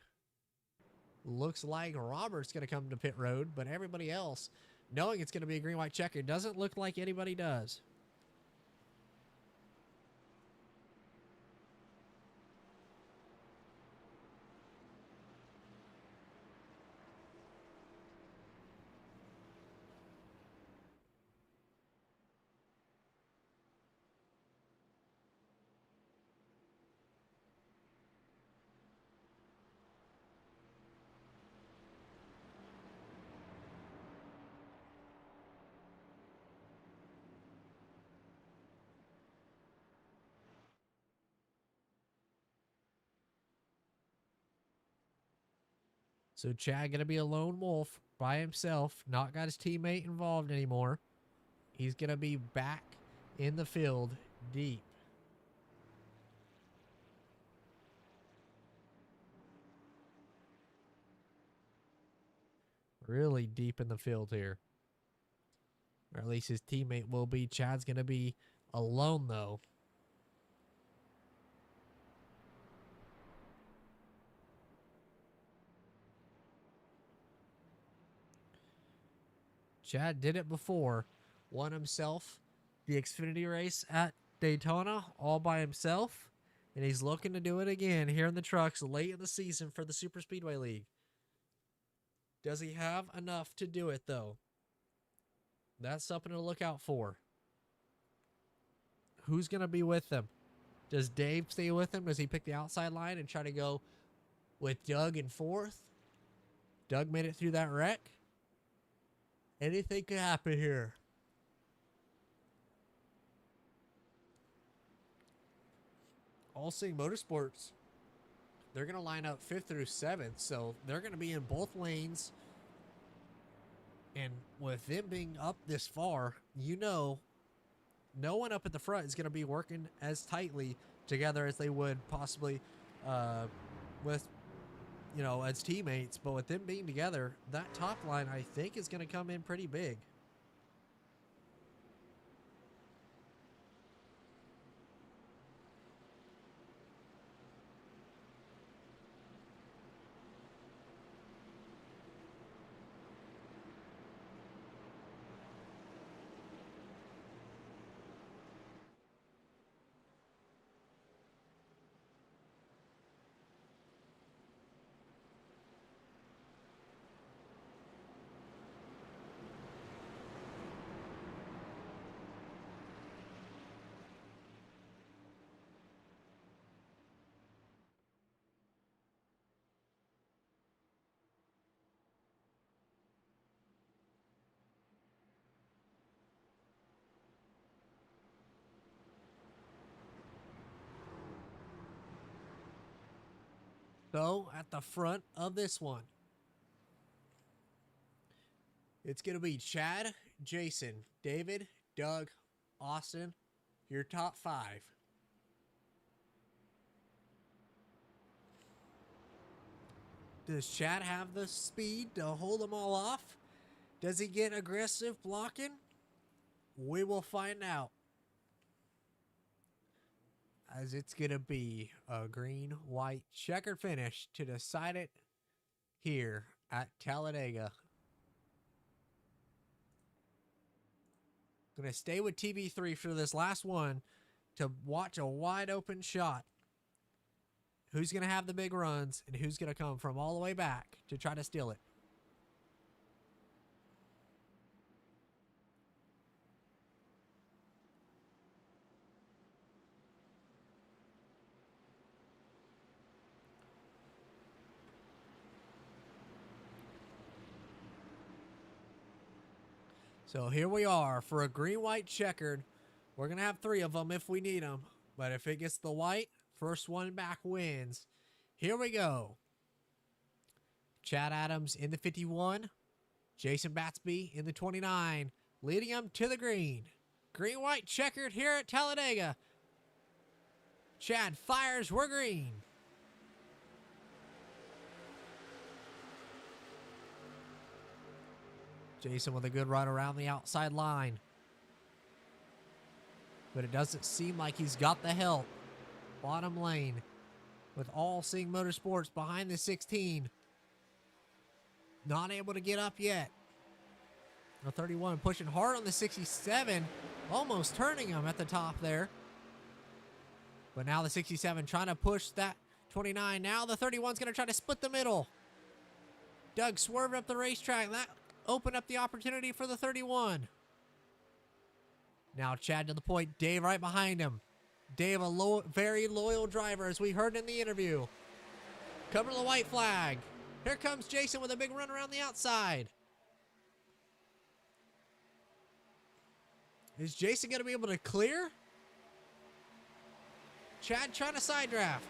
Looks like Robert's going to come to pit road, but everybody else, knowing it's going to be a green-white checker, doesn't look like anybody does. So Chad going to be a lone wolf by himself, not got his teammate involved anymore. He's going to be back in the field deep. Really deep in the field here. Or at least his teammate will be. Chad's going to be alone, though. Chad did it before. Won himself the Xfinity race at Daytona all by himself. And he's looking to do it again here in the trucks late in the season for the Super Speedway League. Does he have enough to do it, though? That's something to look out for. Who's going to be with him? Does Dave stay with him? Does he pick the outside line and try to go with Doug in fourth? Doug made it through that wreck. Anything could happen here. All Seeing Motorsports, they're going to line up 5th through 7th, so they're going to be in both lanes. And with them being up this far, you know, no one up at the front is going to be working as tightly together as they would possibly with, you know, as teammates. But with them being together, that top line, I think, is going to come in pretty big. So, at the front of this one, it's going to be Chad, Jason, David, Doug, Austin, your top 5. Does Chad have the speed to hold them all off? Does he get aggressive blocking? We will find out. As it's going to be a green-white checkered finish to decide it here at Talladega. Going to stay with TV3 for this last one to watch a wide-open shot who's going to have the big runs and who's going to come from all the way back to try to steal it. So here we are for a green-white checkered. We're going to have 3 of them if we need them. But if it gets the white, first one back wins. Here we go. Chad Adams in the 51. Jason Batsby in the 29. Leading them to the green. Green-white checkered here at Talladega. Chad fires. We're green. Jason with a good run around the outside line. But it doesn't seem like he's got the help. Bottom lane with All Seeing Motorsports behind the 16. Not able to get up yet. The 31 pushing hard on the 67. Almost turning him at the top there. But now the 67 trying to push that 29. Now the 31's going to try to split the middle. Doug swerved up the racetrack. That opened up the opportunity for the 31. Now Chad to the point. Dave right behind him. Dave, a very loyal driver, as we heard in the interview. Cover the white flag. Here comes Jason with a big run around the outside. Is Jason going to be able to clear? Chad trying to side draft.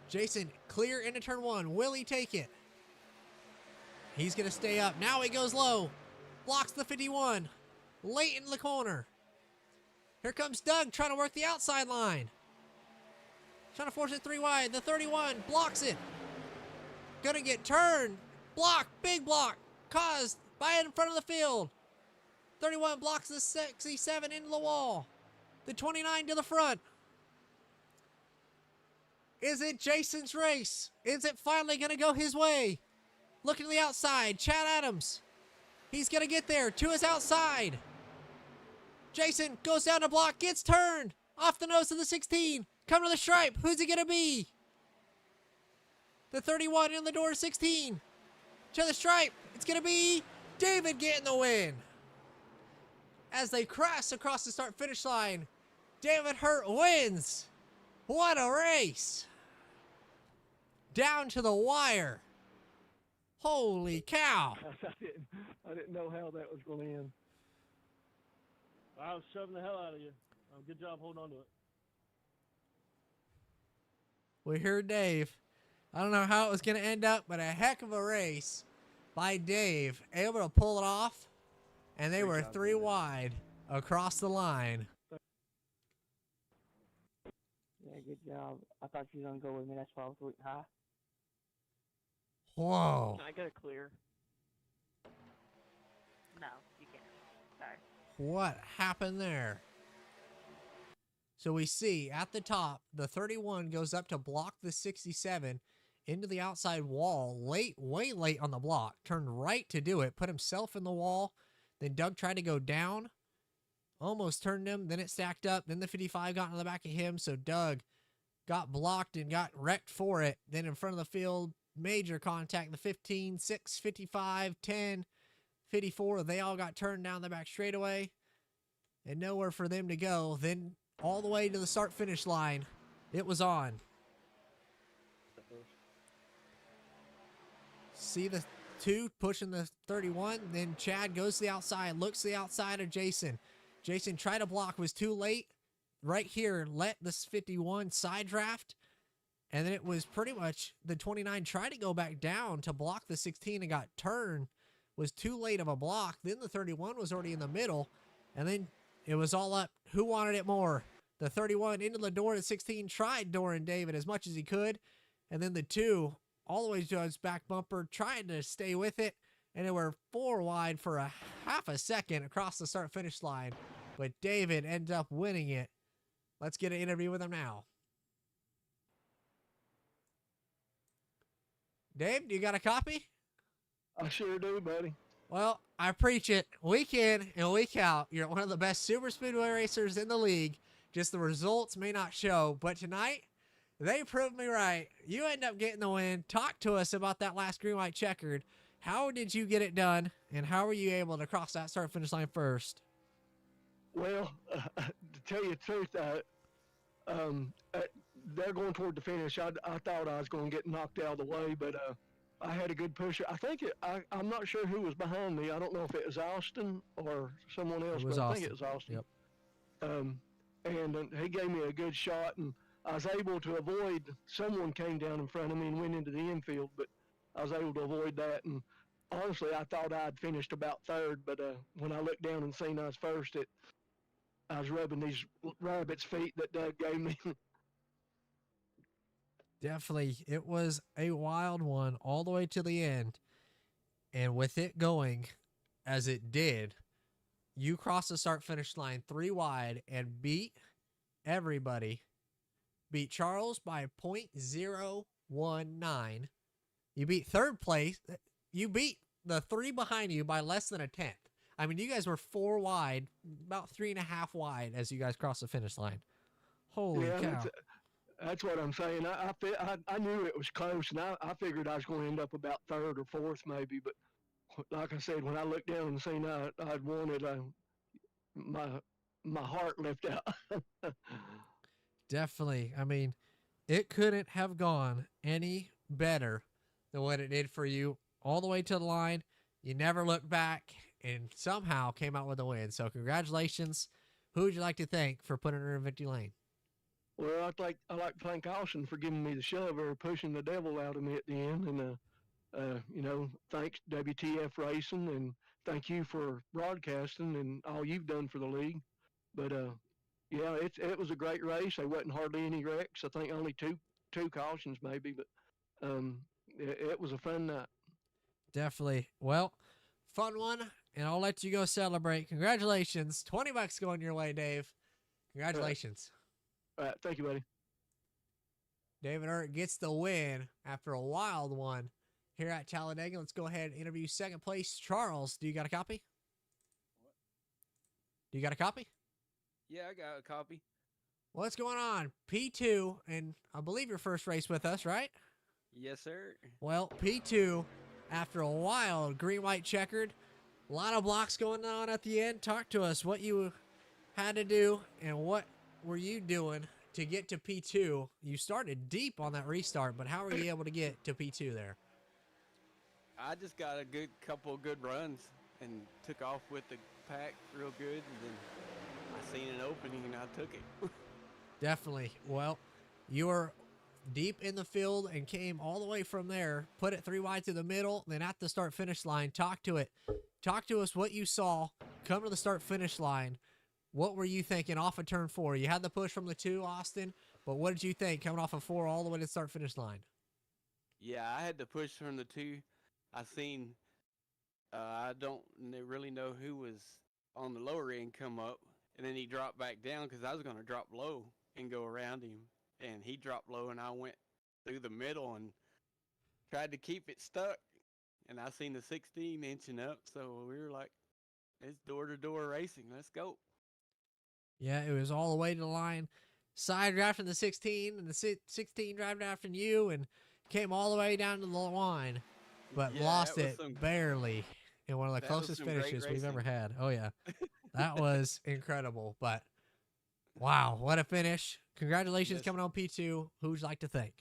Jason clear into turn 1. Will he take it? He's going to stay up. Now he goes low. Blocks the 51. Late in the corner. Here comes Doug trying to work the outside line. Trying to force it 3 wide. The 31 blocks it. Gonna get turned. Block. Big block. Caused by it in front of the field. 31 blocks the 67 into the wall. The 29 to the front. Is it Jason's race? Is it finally gonna go his way? Looking to the outside. Chad Adams. He's gonna get there to his outside. Jason goes down the block, gets turned. Off the nose of the 16. Come to the stripe. Who's it going to be? The 31 in the door, 16. To the stripe. It's going to be David getting the win. As they crash across the start-finish line, David Hurt wins. What a race. Down to the wire. Holy cow. I didn't know how that was going to end. I was shoving the hell out of you. Good job holding on to it. We heard Dave. I don't know how it was going to end up, but a heck of a race by Dave. Able to pull it off, and they were 3 wide across the line. Yeah, good job. I thought you were going to go with me. That's why I was waiting high. Whoa. I got it clear. No, you can't. Sorry. What happened there? So we see at the top, the 31 goes up to block the 67 into the outside wall. Late, way late on the block. Turned right to do it. Put himself in the wall. Then Doug tried to go down. Almost turned him. Then it stacked up. Then the 55 got in the back of him. So Doug got blocked and got wrecked for it. Then in front of the field, major contact. The 15, 6, 55, 10, 54. They all got turned down the back straightaway. And nowhere for them to go. Then all the way to the start-finish line, it was on. See the 2 pushing the 31. Then Chad goes to the outside, looks to the outside of Jason. Jason tried to block, was too late. Right here, let this 51 side draft. And then it was pretty much the 29 tried to go back down to block the 16 and got turned. Was too late of a block. Then the 31 was already in the middle. And then it was all up. Who wanted it more? The 31 into the door. The 16 tried Doran David as much as he could. And then the 2 all the way to his back bumper, trying to stay with it. And they were 4 wide for a half a second across the start-finish line. But David ended up winning it. Let's get an interview with him now. Dave, do you got a copy? I sure do, buddy. Well, I preach it week in and week out. You're one of the best super speedway racers in the league. Just the results may not show. But tonight, they proved me right. You end up getting the win. Talk to us about that last green, white, checkered. How did you get it done, and how were you able to cross that start finish line first? Well, to tell you the truth, they're going toward the finish. I thought I was going to get knocked out of the way, but I had a good pusher. I'm not sure who was behind me. I don't know if it was Austin or someone else, It was but I Austin. think it was Austin. Yep. And he gave me a good shot, and I was able to avoid. Someone came down in front of me and went into the infield, but I was able to avoid that. And honestly, I thought I'd finished about third, but when I looked down and seen I was first, I was rubbing these rabbit's feet that Doug gave me. Definitely. It was a wild one all the way to the end. And with it going as it did, you crossed the start finish line 3 wide and beat everybody. Beat Charles by .019. You beat third place. You beat the 3 behind you by less than a tenth. I mean, you guys were 4 wide, about 3.5 wide as you guys crossed the finish line. Holy cow. That's what I'm saying. I knew it was close, and I figured I was going to end up about third or fourth maybe. But like I said, when I looked down and seen I'd won it, my heart left out. Definitely. I mean, it couldn't have gone any better than what it did for you all the way to the line. You never looked back and somehow came out with a win. So congratulations. Who would you like to thank for putting her in victory lane? Well, I'd like to thank Austin for giving me the shove or pushing the devil out of me at the end, and thanks WTF Racing, and thank you for broadcasting and all you've done for the league. But yeah, it was a great race. There wasn't hardly any wrecks. I think only two cautions maybe, but it was a fun night. Definitely. Well, fun one, and I'll let you go celebrate. Congratulations. $20 going your way, Dave. Congratulations. All right, thank you, buddy. David Earp gets the win after a wild one here at Talladega. Let's go ahead and interview second place, Charles. Do you got a copy? What? Do you got a copy? Yeah, I got a copy. What's going on? P2, and I believe your first race with us, right? Yes, sir. Well, P2, after a wild green, white, checkered, a lot of blocks going on at the end. Talk to us what you had to do and what were you doing to get to P2? You started deep on that restart, but how were you able to get to P2 there? I just got a couple of good runs and took off with the pack real good, and then I seen an opening and I took it. Definitely. Well, you were deep in the field and came all the way from there, put it 3 wide to the middle, then at the start finish line. Talk to us what you saw come to the start finish line. What were you thinking off of turn 4? You had the push from the 2, Austin, but what did you think coming off of 4 all the way to the start finish line? Yeah, I had to push from the 2. I seen, I don't really know who was on the lower end come up, and then he dropped back down because I was going to drop low and go around him, and he dropped low, and I went through the middle and tried to keep it stuck, and I seen the 16 inching up, so we were like, it's door-to-door racing. Let's go. Yeah, it was all the way to the line. Side drafting the 16, and the 16 drive drafting you, and came all the way down to the line, but lost it barely in one of the closest finishes we've ever had. Oh, yeah. That was incredible, but wow, what a finish. Congratulations coming on P2. Who would you like to thank?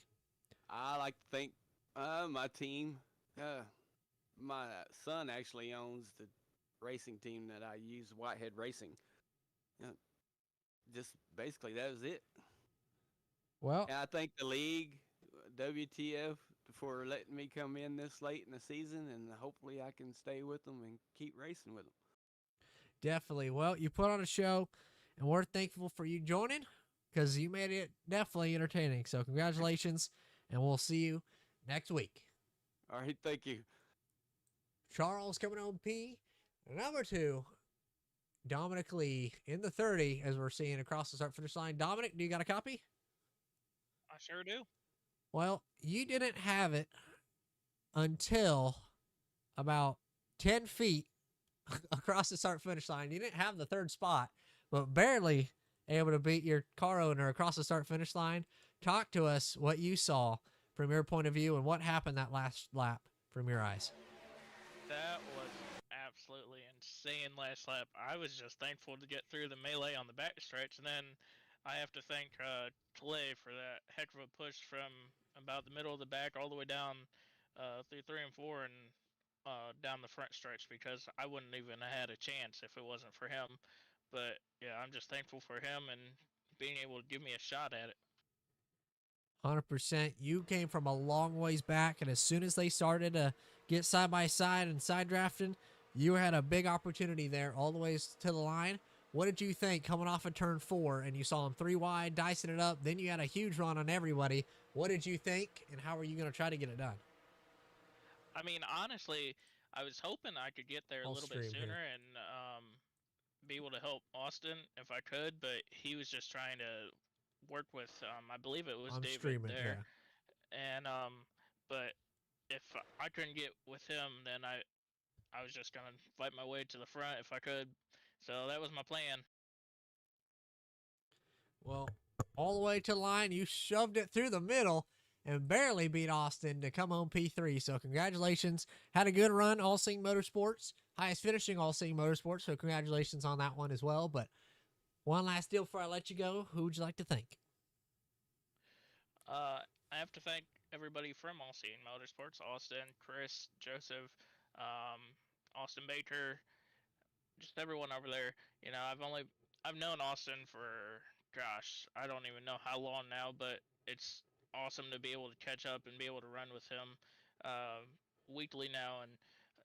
I like to thank my team. My son actually owns the racing team that I use, Whitehead Racing. Just basically that was it. Well, and I thank the league, WTF, for letting me come in this late in the season, and hopefully I can stay with them and keep racing with them. Definitely. Well, you put on a show, and we're thankful for you joining because you made it definitely entertaining. So congratulations, and we'll see you next week. All right, thank you. Charles coming on P. Number 2, Dominic Lee in the 30 as we're seeing across the start finish line. Dominic, do you got a copy? I sure do. Well, you didn't have it until about 10 feet across the start finish line. You didn't have the 3rd spot, but barely able to beat your car owner across the start finish line. talk to us what you saw from your point of view and what happened that last lap from your eyes. That was absolutely insane last lap. I was just thankful to get through the melee on the back stretch, and then I have to thank Talladega for that heck of a push from about the middle of the back all the way down through 3 and 4 and down the front stretch, because I wouldn't even have had a chance if it wasn't for him. But yeah, I'm just thankful for him and being able to give me a shot at it. 100%. You came from a long ways back, and as soon as they started to get side by side and side drafting, you had a big opportunity there all the way to the line. What did you think coming off of turn 4 and you saw him 3 wide, dicing it up? Then you had a huge run on everybody. What did you think, and how are you going to try to get it done? I mean, honestly, I was hoping I could get there a little bit sooner and be able to help Austin if I could, but he was just trying to work with, I believe it was David there. Yeah. And, but if I couldn't get with him, then I was just going to fight my way to the front if I could. So that was my plan. Well, all the way to the line, you shoved it through the middle and barely beat Austin to come home P3. So congratulations. Had a good run, All Sing Motorsports. Highest finishing All Sing Motorsports. So congratulations on that one as well. But one last deal before I let you go. Who would you like to thank? I have to thank everybody from All Sing Motorsports. Austin, Chris, Joseph, Austin Baker, just everyone over there. You know, I've known Austin for, gosh, I don't even know how long now, but it's awesome to be able to catch up and be able to run with him weekly now, and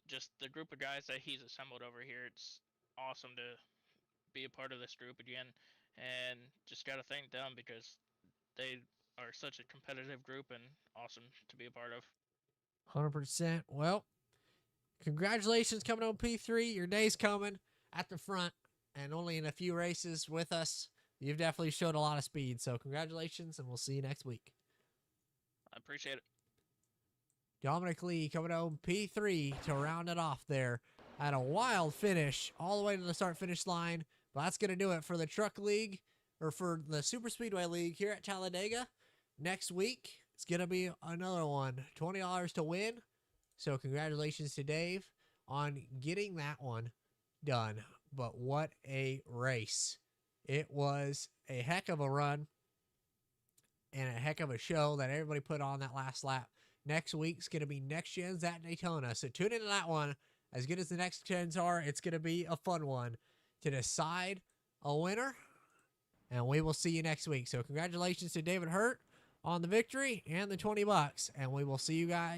just the group of guys that he's assembled over here. It's awesome to be a part of this group again, and just got to thank them because they are such a competitive group and awesome to be a part of. 100%. Well, congratulations coming on P3. Your day's coming at the front and only in a few races with us. You've definitely showed a lot of speed. So congratulations, and we'll see you next week. I appreciate it. Dominic Lee coming on P3 to round it off there. Had a wild finish all the way to the start-finish line. But that's going to do it for the Truck League, or for the Super Speedway League here at Talladega. Next week, it's going to be another one. $20 to win. So congratulations to Dave on getting that one done. But what a race. It was a heck of a run and a heck of a show that everybody put on that last lap. Next week's going to be Next Gens at Daytona. So tune into that one. As good as the Next Gens are, it's going to be a fun one to decide a winner. And we will see you next week. So congratulations to David Hurt on the victory and the $20. And we will see you guys